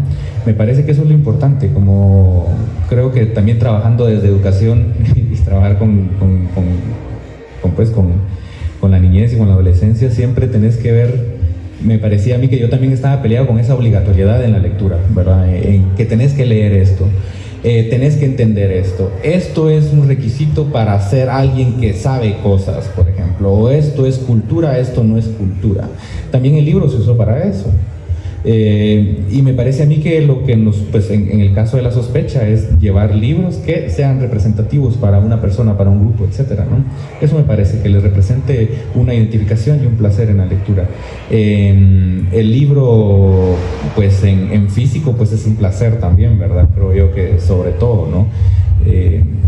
Speaker 4: Me parece que eso es lo importante, como creo que también trabajando desde educación y trabajar con la niñez y con la adolescencia, siempre tenés que ver, me parecía a mí que yo también estaba peleado con esa obligatoriedad en la lectura, ¿verdad? En que tenés que leer esto, tenés que entender esto es un requisito para ser alguien que sabe cosas, por ejemplo, o esto es cultura, esto no es cultura. También el libro se usó para eso. Y me parece a mí que lo que pues en el caso de La Sospecha es llevar libros que sean representativos para una persona, para un grupo, etcétera, ¿no? Eso me parece que les represente una identificación y un placer en la lectura. El libro, pues en físico, pues es un placer también, ¿verdad? Creo yo que sobre todo, ¿no?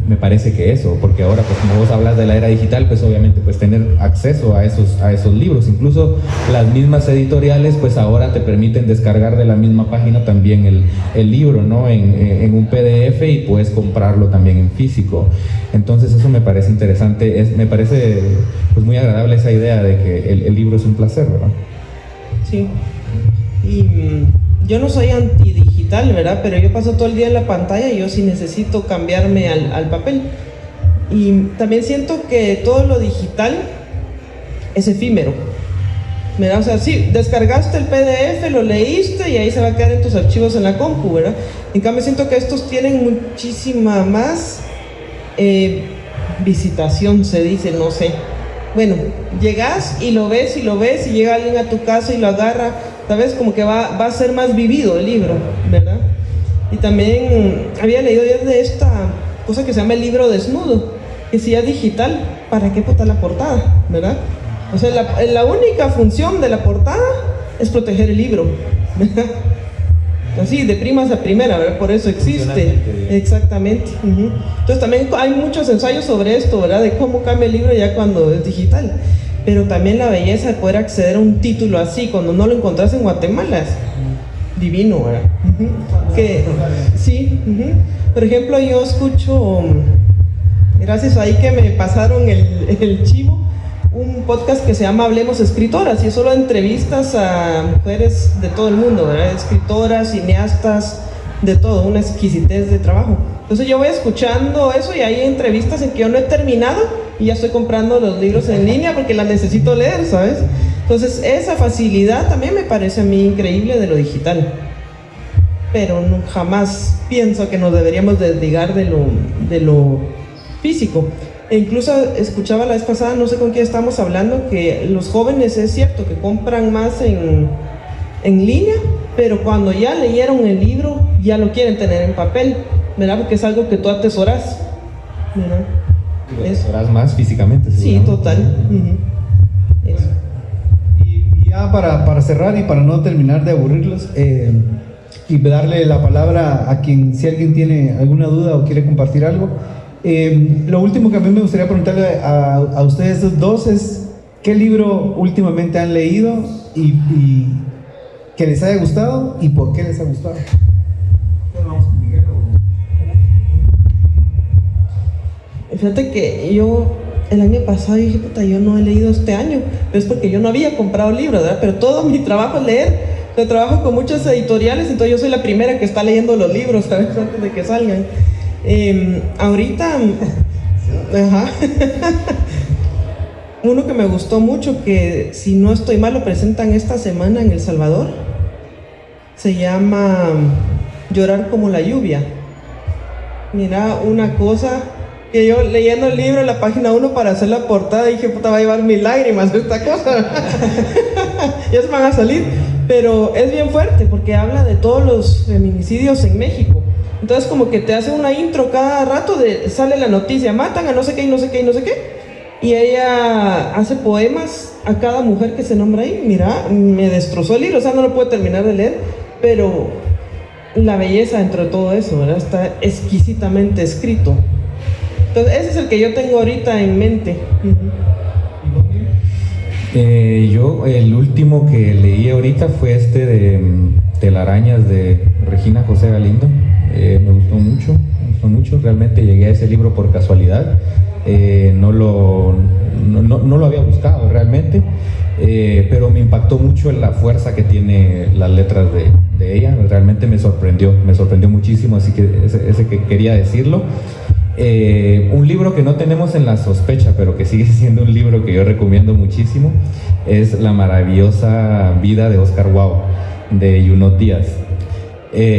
Speaker 4: Me parece que eso, porque ahora pues como vos hablas de la era digital, pues obviamente pues tener acceso a esos libros, incluso las mismas editoriales pues ahora te permiten descargar de la misma página también el libro, ¿no? En un PDF, y puedes comprarlo también en físico. Entonces eso me parece interesante, me parece pues muy agradable esa idea de que el libro es un placer, ¿verdad?
Speaker 3: Sí, y yo no soy antidigital, ¿verdad? Pero yo paso todo el día en la pantalla y yo sí necesito cambiarme al papel. Y también siento que todo lo digital es efímero, ¿verdad? O sea, sí, descargaste el PDF, lo leíste y ahí se va a quedar en tus archivos en la compu, ¿verdad? En cambio siento que estos tienen muchísima más visitación, se dice, no sé. Bueno, llegas y lo ves y llega alguien a tu casa y lo agarra, ¿sabes? Como que va a ser más vivido el libro, ¿verdad? Y también había leído yo de esta cosa que se llama el libro desnudo, que si es digital, ¿para qué puta la portada, verdad? O sea, la única función de la portada es proteger el libro, ¿verdad? Así, de primas a primera, ¿verdad? Por eso existe. Exactamente. Entonces también hay muchos ensayos sobre esto, ¿verdad? De cómo cambia el libro ya cuando es digital. Pero también la belleza de poder acceder a un título así, cuando no lo encontrás en Guatemala, es divino, ¿verdad? Que, sí. Por ejemplo, yo escucho, gracias ahí que me pasaron el chivo, un podcast que se llama Hablemos Escritoras, y es solo entrevistas a mujeres de todo el mundo, ¿verdad? Escritoras, cineastas, de todo, una exquisitez de trabajo. Entonces yo voy escuchando eso y hay entrevistas en que yo no he terminado y ya estoy comprando los libros en línea porque las necesito leer, ¿sabes? Entonces esa facilidad también me parece a mí increíble de lo digital, pero no, jamás pienso que nos deberíamos desligar de lo físico. E incluso escuchaba la vez pasada, no sé con quién estamos hablando, que los jóvenes es cierto que compran más en línea, pero cuando ya leyeron el libro ya lo quieren tener en papel, ¿verdad? Porque es algo que tú atesoras, ¿verdad?
Speaker 4: Lo atesoras más físicamente,
Speaker 3: sí, total.
Speaker 2: Ya para cerrar y para no terminar de aburrirlos, y darle la palabra a quien, si alguien tiene alguna duda o quiere compartir algo, lo último que a mí me gustaría preguntarle a ustedes dos es ¿qué libro últimamente han leído y que les haya gustado y por qué les ha gustado?
Speaker 3: Fíjate que yo el año pasado dije, puta, yo no he leído este año, pero es porque yo no había comprado libros, ¿verdad? Pero todo mi trabajo es leer. Yo trabajo con muchas editoriales, entonces yo soy la primera que está leyendo los libros, ¿sabes? Antes de que salgan. Ahorita, ajá. Uno que me gustó mucho, que si no estoy mal lo presentan esta semana en El Salvador, se llama Llorar como la lluvia. Mira, una cosa que yo leyendo el libro, la página 1 para hacer la portada, dije, puta, va a llevar mis lágrimas esta cosa. Ya se van a salir, pero es bien fuerte porque habla de todos los feminicidios en México. Entonces como que te hace una intro cada rato, sale la noticia, matan a no sé qué y no sé qué y no sé qué, y ella hace poemas a cada mujer que se nombra ahí. Mira, me destrozó el libro, o sea, no lo puedo terminar de leer, pero la belleza dentro de todo eso, ¿verdad? Está exquisitamente escrito. Entonces ese es el que yo tengo ahorita en mente.
Speaker 4: Yo el último que leí ahorita fue este de Telarañas de Regina José Galindo. Me gustó mucho, realmente llegué a ese libro por casualidad. No lo había buscado realmente, pero me impactó mucho la fuerza que tiene las letras de ella. Realmente me sorprendió muchísimo, así que ese que quería decirlo. Un libro que no tenemos en La Sospecha, pero que sigue siendo un libro que yo recomiendo muchísimo, es La maravillosa vida de Oscar Wilde, de Junot Díaz.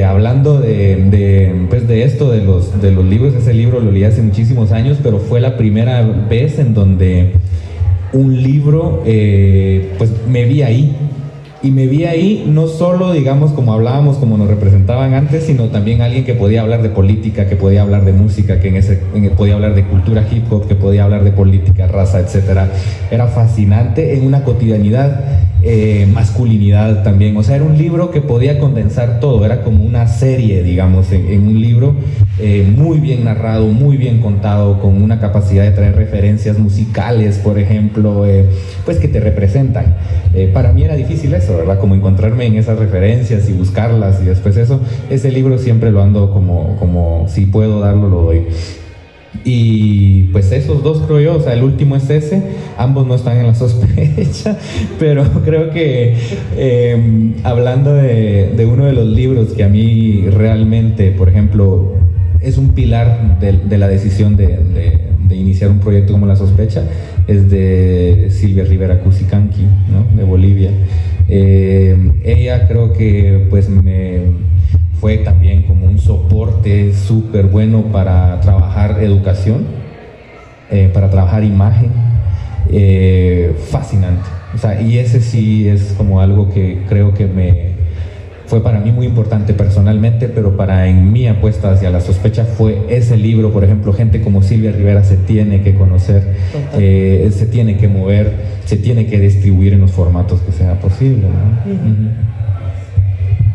Speaker 4: Hablando de esto, de los libros, ese libro lo leí hace muchísimos años, pero fue la primera vez en donde un libro, pues me vi ahí. Y me vi ahí no solo, digamos, como hablábamos, como nos representaban antes, sino también alguien que podía hablar de política, que podía hablar de música, que podía hablar de cultura hip hop, que podía hablar de política, raza, etc. Era fascinante en una cotidianidad, masculinidad también. O sea, era un libro que podía condensar todo, era como una serie, digamos, en un libro muy bien narrado, muy bien contado, con una capacidad de traer referencias musicales, por ejemplo, pues que te representan. Para mí era difícil eso, ¿verdad? Como encontrarme en esas referencias y buscarlas, y después ese libro siempre lo ando como si puedo darlo, lo doy. Y pues esos dos creo yo, o sea, el último es ese, ambos no están en La Sospecha, pero creo que hablando de uno de los libros que a mí realmente, por ejemplo, es un pilar de la decisión de iniciar un proyecto como La Sospecha, es de Silvia Rivera Cusicanqui, ¿no? De Bolivia. Ella creo que pues fue también como un soporte súper bueno para trabajar educación, para trabajar imagen, fascinante. O sea, y ese sí es como algo que creo que fue para mí muy importante personalmente, pero en mi apuesta hacia La Sospecha fue ese libro. Por ejemplo, gente como Silvia Rivera se tiene que conocer, se tiene que mover, se tiene que distribuir en los formatos que sea posible, ¿no?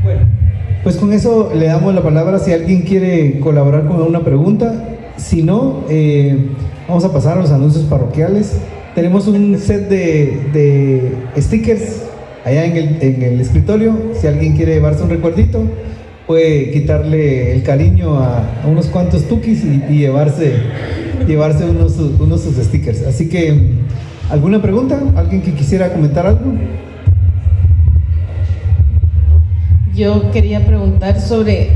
Speaker 2: Bueno, pues con eso le damos la palabra si alguien quiere colaborar con una pregunta. Si no, vamos a pasar a los anuncios parroquiales. Tenemos un set de stickers allá en el escritorio. Si alguien quiere llevarse un recuerdito, puede quitarle el cariño a unos cuantos tukis y llevarse unos sus stickers. Así que, ¿alguna pregunta? ¿Alguien que quisiera comentar algo?
Speaker 5: Yo quería preguntar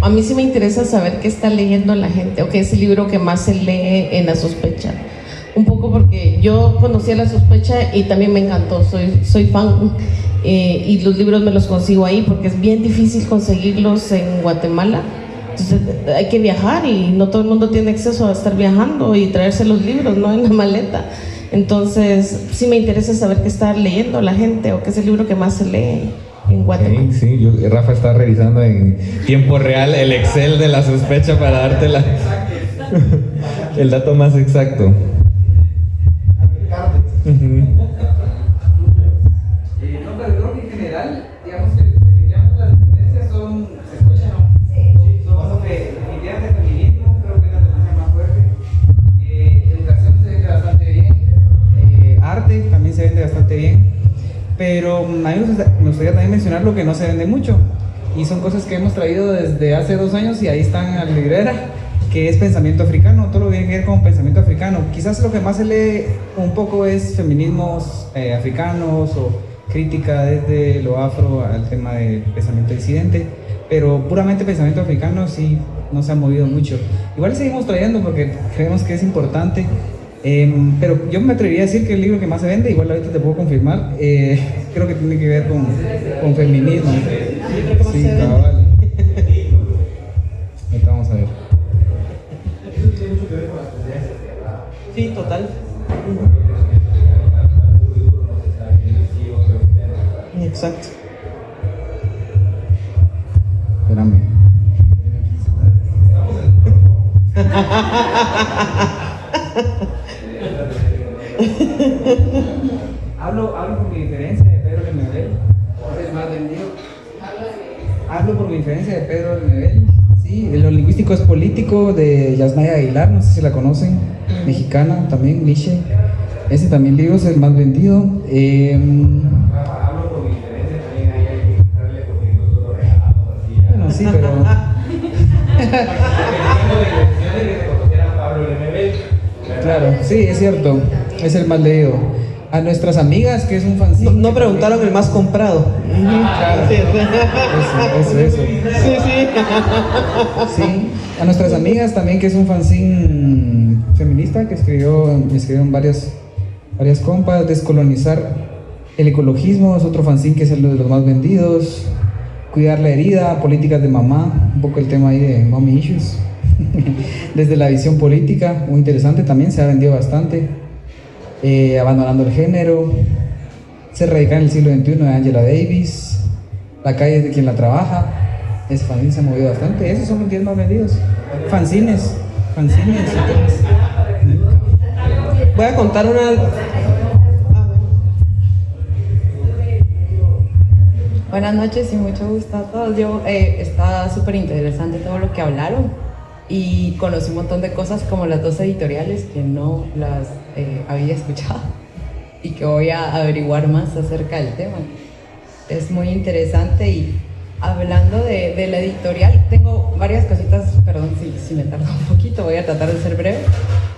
Speaker 5: a mí sí me interesa saber qué está leyendo la gente, o qué es el libro que más se lee en La Sospecha. Un poco porque yo conocí a La Sospecha y también me encantó, soy fan, y los libros me los consigo ahí porque es bien difícil conseguirlos en Guatemala. Entonces hay que viajar y no todo el mundo tiene acceso a estar viajando y traerse los libros, ¿no?, en la maleta. Entonces sí me interesa saber qué está leyendo la gente, o qué es el libro que más se lee en Guatemala.
Speaker 4: Sí, Rafa está revisando en tiempo real el Excel de La Sospecha para darte el dato más exacto.
Speaker 6: Nombre de pero a mí me gustaría también mencionar lo que no se vende mucho, y son cosas que hemos traído desde hace 2 años y ahí están en la librera, que es pensamiento africano, todo lo que tiene que ver con pensamiento africano. Quizás lo que más se lee un poco es feminismos africanos o crítica desde lo afro al tema del pensamiento disidente, pero puramente pensamiento africano sí no se ha movido mucho. Igual seguimos trayendo porque creemos que es importante, pero yo me atrevería a decir que el libro que más se vende, igual ahorita te puedo confirmar, creo que tiene que ver con feminismo. Sí, cabal. Ahorita vamos a ver.
Speaker 3: Sí, total. Exacto.
Speaker 6: Espérame. Hablo por mi diferencia de Pedro Lemebel, es el más vendido. Hablo por mi diferencia de Pedro Lemebel. Sí, lo lingüístico es político, de Yasnaya Aguilar, no sé si la conocen, mexicana también, Miche. Ese también libro es el más vendido. Hablo por mi diferencia también, ahí hay que quitarle porque nosotros lo regalamos así. Bueno, sí, pero... Claro, sí, es cierto, es el más leído. A nuestras amigas, que es un fanzine.
Speaker 3: No preguntaron el más comprado.
Speaker 6: Claro, eso.
Speaker 3: Sí, sí.
Speaker 6: Sí, a nuestras amigas también, que es un fanzine feminista que escribieron varias compas. Descolonizar el ecologismo es otro fanzine que es el de los más vendidos. Cuidar la herida, políticas de mamá, un poco el tema ahí de mommy issues. Desde la visión política, muy interesante también, se ha vendido bastante. Abandonando el género, Ser radical en el siglo XXI de Angela Davis, La calle es de quien la trabaja, ese fanzine se ha movido bastante. Esos son los 10 más vendidos. Fanzines.
Speaker 3: Voy a contar una...
Speaker 7: Buenas noches y mucho gusto a todos. Está súper interesante todo lo que hablaron y conocí un montón de cosas como las 2 editoriales que no las había escuchado y que voy a averiguar más acerca del tema. Es muy interesante. Y hablando de la editorial, tengo varias cositas, perdón si me tardo un poquito, voy a tratar de ser breve,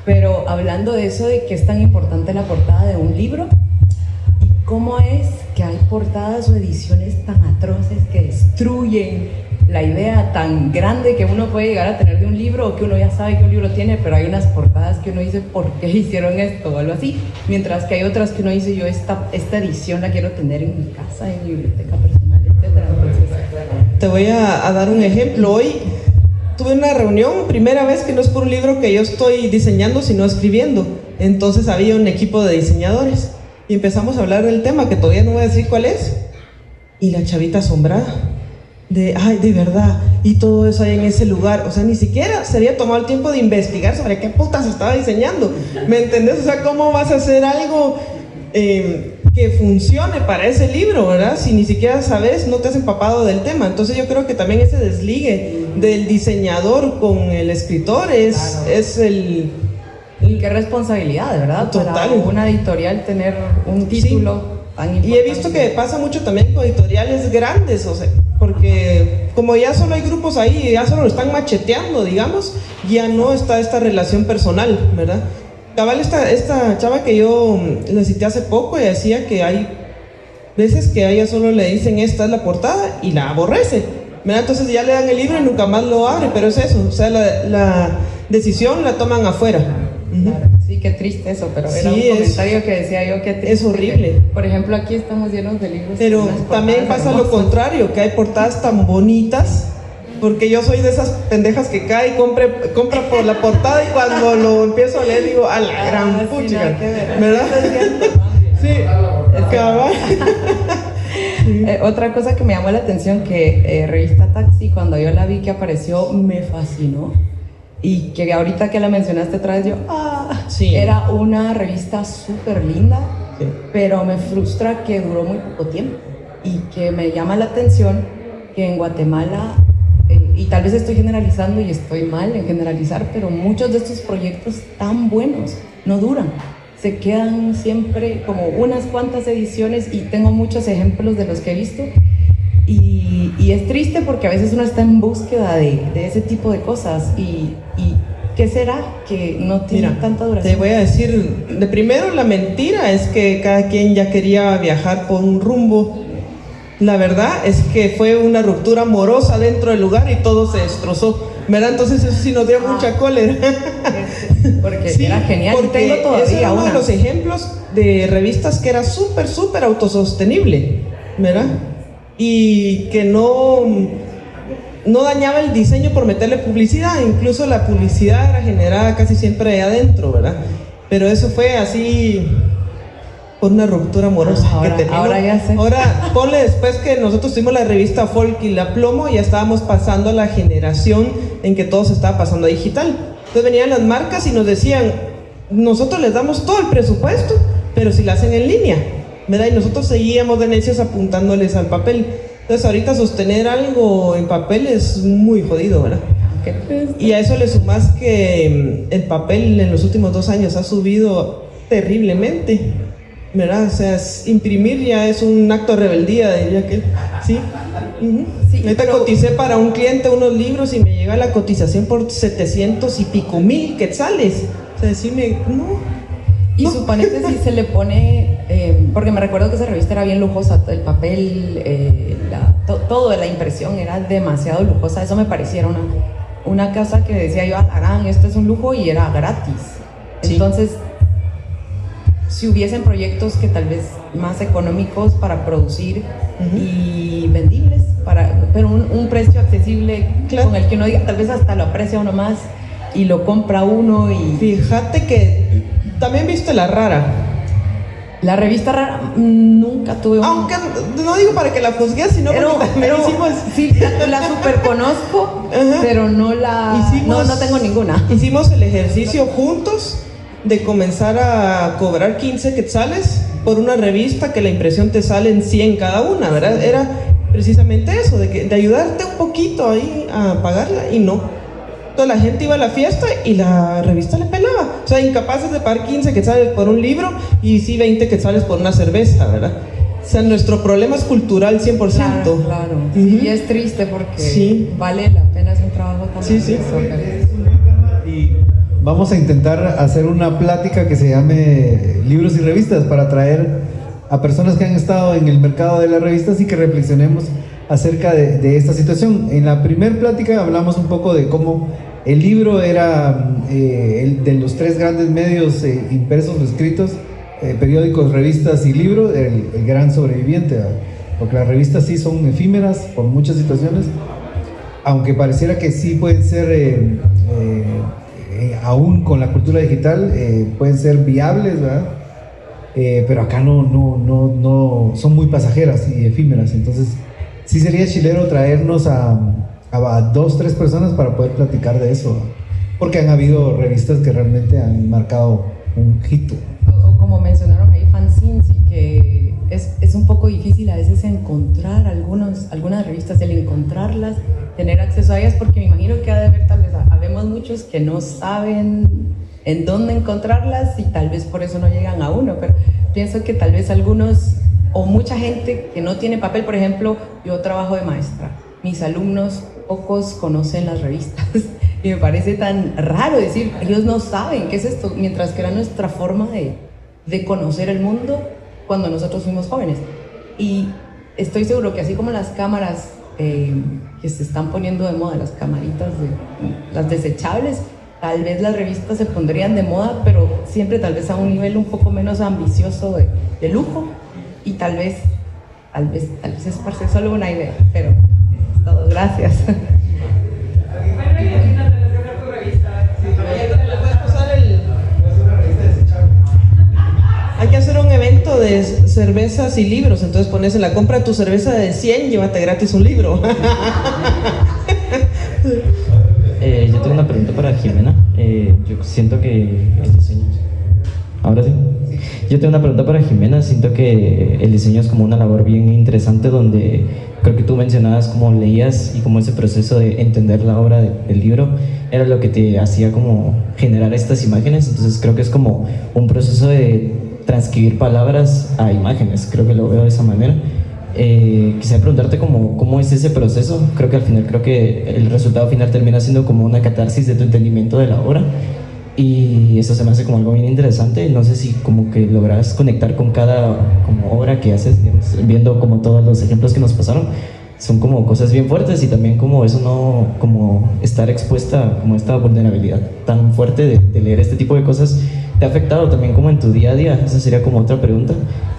Speaker 7: pero hablando de eso de que es tan importante la portada de un libro, ¿cómo es que hay portadas o ediciones tan atroces que destruyen la idea tan grande que uno puede llegar a tener de un libro, o que uno ya sabe que un libro tiene, pero hay unas portadas que uno dice, ¿por qué hicieron esto? O algo así. Mientras que hay otras que uno dice, yo esta edición la quiero tener en mi casa, en mi biblioteca personal, etc. Entonces,
Speaker 3: te voy a dar un ejemplo. Hoy tuve una reunión, primera vez que no es por un libro que yo estoy diseñando, sino escribiendo. Entonces había un equipo de diseñadores. Y empezamos a hablar del tema, que todavía no voy a decir cuál es. Y la chavita asombrada, ay, de verdad, y todo eso ahí en ese lugar. O sea, ni siquiera se había tomado el tiempo de investigar sobre qué putas estaba diseñando. ¿Me entendés? O sea, ¿cómo vas a hacer algo que funcione para ese libro, verdad? Si ni siquiera sabes, no te has empapado del tema. Entonces yo creo que también ese desligue del diseñador con el escritor es el...
Speaker 7: Y qué responsabilidad, de verdad,
Speaker 3: total,
Speaker 7: para una editorial tener un título tan importante.
Speaker 3: Y he visto que pasa mucho también con editoriales grandes, o sea, porque como ya solo hay grupos ahí, ya solo lo están macheteando, digamos, ya no está esta relación personal, ¿verdad? Cabal, esta chava que yo le cité hace poco, y decía que hay veces que a ella solo le dicen esta es la portada y la aborrece, ¿verdad? Entonces ya le dan el libro y nunca más lo abre, pero es eso, o sea, la decisión la toman afuera.
Speaker 7: Claro, sí, qué triste eso, pero era
Speaker 3: sí,
Speaker 7: un comentario que decía yo que
Speaker 3: es horrible.
Speaker 7: Por ejemplo, aquí estamos llenos de libros.
Speaker 3: Pero también pasa lo contrario, que hay portadas tan bonitas, porque yo soy de esas pendejas que cae y compra por la portada, y cuando lo empiezo a leer digo, a la gran pucha, ¿verdad? Sí, cabal.
Speaker 7: Otra cosa que me llamó la atención, que Revista Taxi, cuando yo la vi que apareció, me fascinó. Y que ahorita que la mencionaste otra vez,
Speaker 3: sí.
Speaker 7: Era una revista súper linda, sí. Pero me frustra que duró muy poco tiempo. Y que me llama la atención que en Guatemala, y tal vez estoy generalizando y estoy mal en generalizar, pero muchos de estos proyectos tan buenos no duran. se quedan siempre como unas cuantas ediciones, y tengo muchos ejemplos de los que he visto, y es triste porque a veces uno está en búsqueda de ese tipo de cosas, y ¿qué será que no tiene tanta duración?
Speaker 3: Te voy a decir, de primero, la mentira es que cada quien ya quería viajar por un rumbo. La verdad es que fue una ruptura amorosa dentro del lugar y todo se destrozó, ¿verdad? Entonces eso sí nos dio mucha cólera.
Speaker 7: Porque
Speaker 3: Sí,
Speaker 7: era genial, y
Speaker 3: porque
Speaker 7: tengo todavía
Speaker 3: ese era uno de
Speaker 7: una.
Speaker 3: los ejemplos de revistas que era súper autosostenible, ¿verdad? Y que no dañaba el diseño por meterle publicidad, incluso la publicidad era generada casi siempre ahí adentro, ¿verdad? Pero eso fue así por una ruptura amorosa.
Speaker 7: Ahora ya sé.
Speaker 3: Ahora, ponle después que nosotros tuvimos la revista Folk y La Plomo, ya estábamos pasando a la generación en que todo se estaba pasando a digital. Entonces venían las marcas y nos decían, nosotros les damos todo el presupuesto, pero si la hacen en línea, ¿verdad? Y nosotros seguíamos de necios apuntándoles al papel. Entonces ahorita sostener algo en papel es muy jodido, ¿verdad? Y a eso le sumas que el papel en los últimos 2 años ha subido terriblemente, ¿verdad? O sea, imprimir ya es un acto de rebeldía, diría que sí.
Speaker 7: Sí,
Speaker 3: ahorita coticé para un cliente unos libros y me llega la cotización por 700 y pico mil quetzales. O sea, decirme, no.
Speaker 7: Y suponete si se le pone, porque me recuerdo que esa revista era bien lujosa, el papel, todo de la impresión era demasiado lujosa. Eso me parecía una casa que decía yo, harán, esto es un lujo, y era gratis.
Speaker 3: Sí.
Speaker 7: Entonces, si hubiesen proyectos que tal vez más económicos para producir y vendibles, pero un precio accesible, claro, con el que uno diga, tal vez hasta lo aprecia uno más y lo compra uno. Y
Speaker 3: fíjate que también viste La Rara.
Speaker 7: La revista Rara nunca tuve una.
Speaker 3: Aunque no digo para que la juzgues, sino porque también hicimos...
Speaker 7: Sí, la super conozco, pero no tengo ninguna.
Speaker 3: Hicimos el ejercicio juntos de comenzar a cobrar 15 quetzales por una revista que la impresión te sale en 100 cada una, ¿verdad? Era precisamente eso, de ayudarte un poquito ahí a pagarla, y no. Entonces la gente iba a la fiesta y la revista le pelaba. O sea, incapaces de pagar 15 quetzales por un libro y sí 20 quetzales por una cerveza, ¿verdad? O sea, nuestro problema es cultural 100%.
Speaker 7: Claro. Y es triste porque vale la pena hacer un trabajo tan
Speaker 3: Sí.
Speaker 2: Y vamos a intentar hacer una plática que se llame Libros y Revistas, para traer a personas que han estado en el mercado de las revistas y que reflexionemos acerca de esta situación. En la primera plática hablamos un poco de cómo el libro era de los 3 grandes medios impresos o escritos, periódicos, revistas y libros, el gran sobreviviente, ¿verdad? Porque las revistas sí son efímeras por muchas situaciones, aunque pareciera que sí pueden ser, aún con la cultura digital, pueden ser viables, ¿verdad? Pero acá no son muy pasajeras y efímeras. Entonces sí sería chilero traernos a 2, 3 personas para poder platicar de eso, porque han habido revistas que realmente han marcado un hito.
Speaker 7: O como mencionaron ahí, fanzines, y que es un poco difícil a veces encontrar algunas revistas, el encontrarlas, tener acceso a ellas, porque me imagino que ha de haber, tal vez habemos muchos que no saben en dónde encontrarlas y tal vez por eso no llegan a uno, pero pienso que tal vez algunos o mucha gente que no tiene papel. Por ejemplo, yo trabajo de maestra, mis alumnos pocos conocen las revistas y me parece tan raro decir, ellos no saben qué es esto, mientras que era nuestra forma de conocer el mundo cuando nosotros fuimos jóvenes. Y estoy seguro que así como las cámaras que se están poniendo de moda, las camaritas, las desechables, tal vez las revistas se pondrían de moda, pero siempre tal vez a un nivel un poco menos ambicioso de lujo. Y tal vez es para solo una idea, pero es todo. Gracias.
Speaker 3: Hay que hacer un evento de cervezas y libros, entonces pones en la compra de tu cerveza de 100, llévate gratis un libro.
Speaker 8: Yo tengo una pregunta para Jimena. Yo siento que el diseño... ¿Ahora sí? Yo tengo una pregunta para Jimena. Siento que el diseño es como una labor bien interesante donde creo que tú mencionabas cómo leías y cómo ese proceso de entender la obra del libro era lo que te hacía como generar estas imágenes. Entonces creo que es como un proceso de transcribir palabras a imágenes. Creo que lo veo de esa manera. Quisiera preguntarte cómo es ese proceso. Creo que al final, creo que el resultado final termina siendo como una catarsis de tu entendimiento de la obra. Y eso se me hace como algo bien interesante. No sé si como que logras conectar con cada como obra que haces, digamos, viendo como todos los ejemplos que nos pasaron. Son como cosas bien fuertes y también como eso no, como estar expuesta como esta vulnerabilidad tan fuerte de leer este tipo de cosas. ¿Te ha afectado también como en tu día a día? Esa sería como otra pregunta.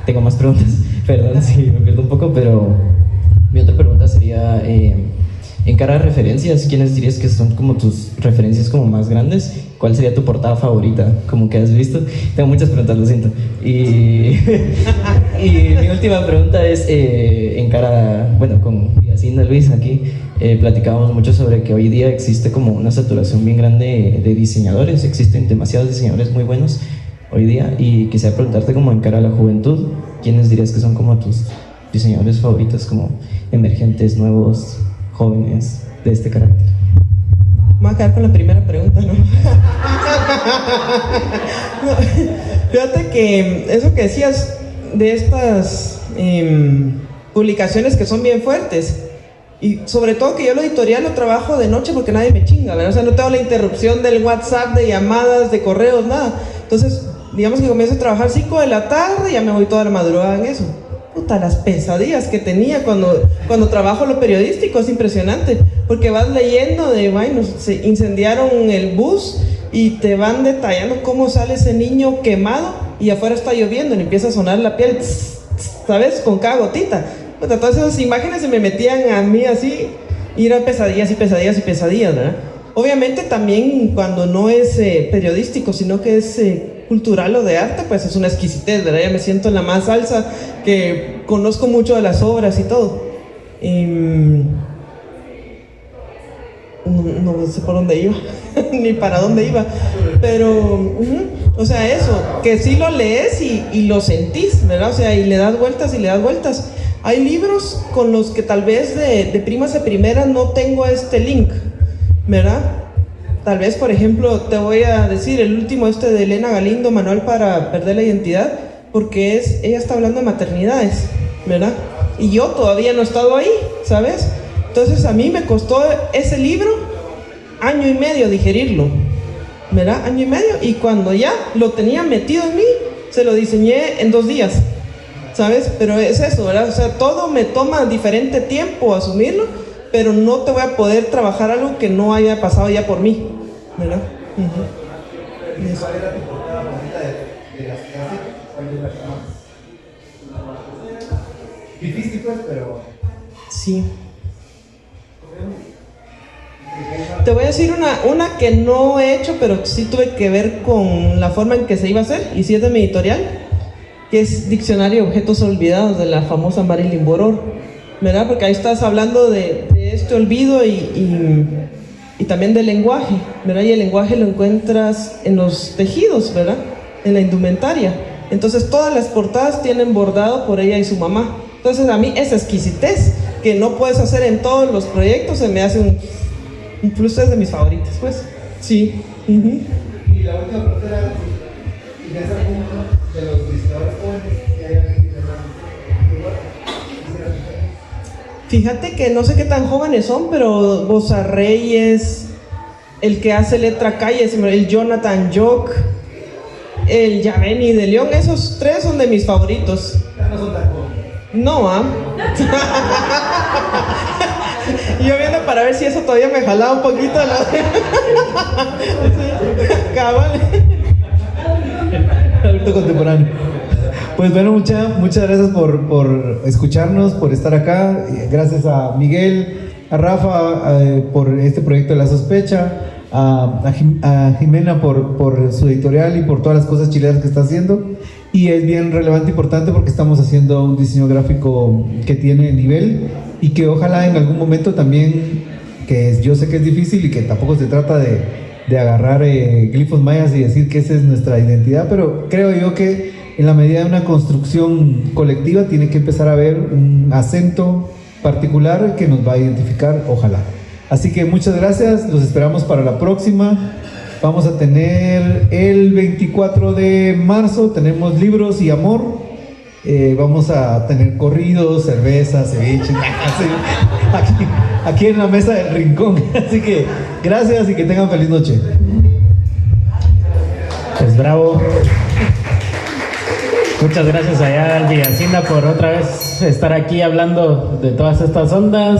Speaker 8: Tengo más preguntas, perdón si me pierdo un poco, pero mi otra pregunta sería, en cara a referencias, ¿quiénes dirías que son como tus referencias como más grandes? ¿Cuál sería tu portada favorita, como que has visto? Tengo muchas preguntas, lo siento. Y mi última pregunta es, en cara, bueno, con Yacinda Luis aquí, platicábamos mucho sobre que hoy día existe como una saturación bien grande de diseñadores, existen demasiados diseñadores muy buenos hoy día, y quisiera preguntarte como en cara a la juventud, ¿quiénes dirías que son como tus diseñadores favoritos, como emergentes, nuevos, jóvenes, de este carácter?
Speaker 3: Me voy a quedar con la primera pregunta, ¿no? No, fíjate que eso que decías de estas publicaciones que son bien fuertes, y sobre todo que yo lo editorial lo trabajo de noche porque nadie me chinga, ¿verdad? O sea, no tengo la interrupción del WhatsApp, de llamadas, de correos, nada. Entonces, digamos que comienzo a trabajar 5 de la tarde y ya me voy toda la madrugada en eso. Puta, las pesadillas que tenía cuando trabajo lo periodístico es impresionante, porque vas leyendo de, bueno, se incendiaron el bus y te van detallando cómo sale ese niño quemado y afuera está lloviendo y empieza a sonar la piel, ¿sabes? Con cada gotita. Puta, todas esas imágenes se me metían a mí así y eran pesadillas y pesadillas y pesadillas, ¿verdad? Obviamente también cuando no es periodístico, sino que es cultural o de arte, pues es una exquisitez, ¿verdad? Ya me siento en la más salsa, que conozco mucho de las obras y todo. No sé por dónde iba, ni para dónde iba, pero, o sea, eso, que sí lo lees y lo sentís, ¿verdad? O sea, y le das vueltas y le das vueltas. Hay libros con los que tal vez de primas a primeras no tengo este link, ¿verdad? Tal vez, por ejemplo, te voy a decir el último de Elena Galindo, Manual para perder la identidad, porque ella está hablando de maternidades, ¿verdad? Y yo todavía no he estado ahí, ¿sabes? Entonces a mí me costó ese libro 1 año y medio digerirlo, ¿verdad? 1 año y medio, y cuando ya lo tenía metido en mí, se lo diseñé en 2 días, ¿sabes? Pero es eso, ¿verdad? O sea, todo me toma diferente tiempo asumirlo, pero no te voy a poder trabajar algo que no haya pasado ya por mí, ¿verdad?
Speaker 2: ¿Cuál era tu portada favorita de las que haces? ¿Cuál es la que más? Difícil pues, pero...
Speaker 3: Sí. Te voy a decir una que no he hecho, pero sí tuve que ver con la forma en que se iba a hacer, y sí es de mi editorial, que es Diccionario de Objetos Olvidados, de la famosa Marilyn Boror, ¿verdad? Porque ahí estás hablando de este olvido y también del lenguaje, ¿verdad? Y el lenguaje lo encuentras en los tejidos, ¿verdad? En la indumentaria. Entonces todas las portadas tienen bordado por ella y su mamá. Entonces a mí esa exquisitez que no puedes hacer en todos los proyectos se me hace un plus, es de mis favoritos, pues. Sí.
Speaker 2: Y la última pregunta era, ¿tienes alguno de los diseñadores jóvenes que hayan visto?
Speaker 3: Fíjate que no sé qué tan jóvenes son, pero Bosa Reyes, el que hace Letra Calle, el Jonathan Jock, el Yaveni de León, esos 3 son de mis favoritos.
Speaker 2: No son tan jóvenes.
Speaker 3: No, Yo viendo para ver si eso todavía me jalaba un poquito. Cabal.
Speaker 2: Adulto contemporáneo. Pues bueno, muchas gracias por escucharnos, por estar acá. Gracias a Miguel, a Rafa por este proyecto de La Sospecha, a Jimena por su editorial y por todas las cosas chilenas que está haciendo. Y es bien relevante e importante porque estamos haciendo un diseño gráfico que tiene nivel y que ojalá en algún momento también, yo sé que es difícil y que tampoco se trata de agarrar glifos mayas y decir que esa es nuestra identidad, pero creo yo que en la medida de una construcción colectiva, tiene que empezar a haber un acento particular que nos va a identificar, ojalá. Así que muchas gracias, los esperamos para la próxima. Vamos a tener el 24 de marzo, tenemos libros y amor. Vamos a tener corridos, cerveza, ceviche, aquí en la mesa del rincón. Así que gracias y que tengan feliz noche.
Speaker 1: Pues bravo. Muchas gracias allá al Villacinda por otra vez estar aquí hablando de todas estas ondas.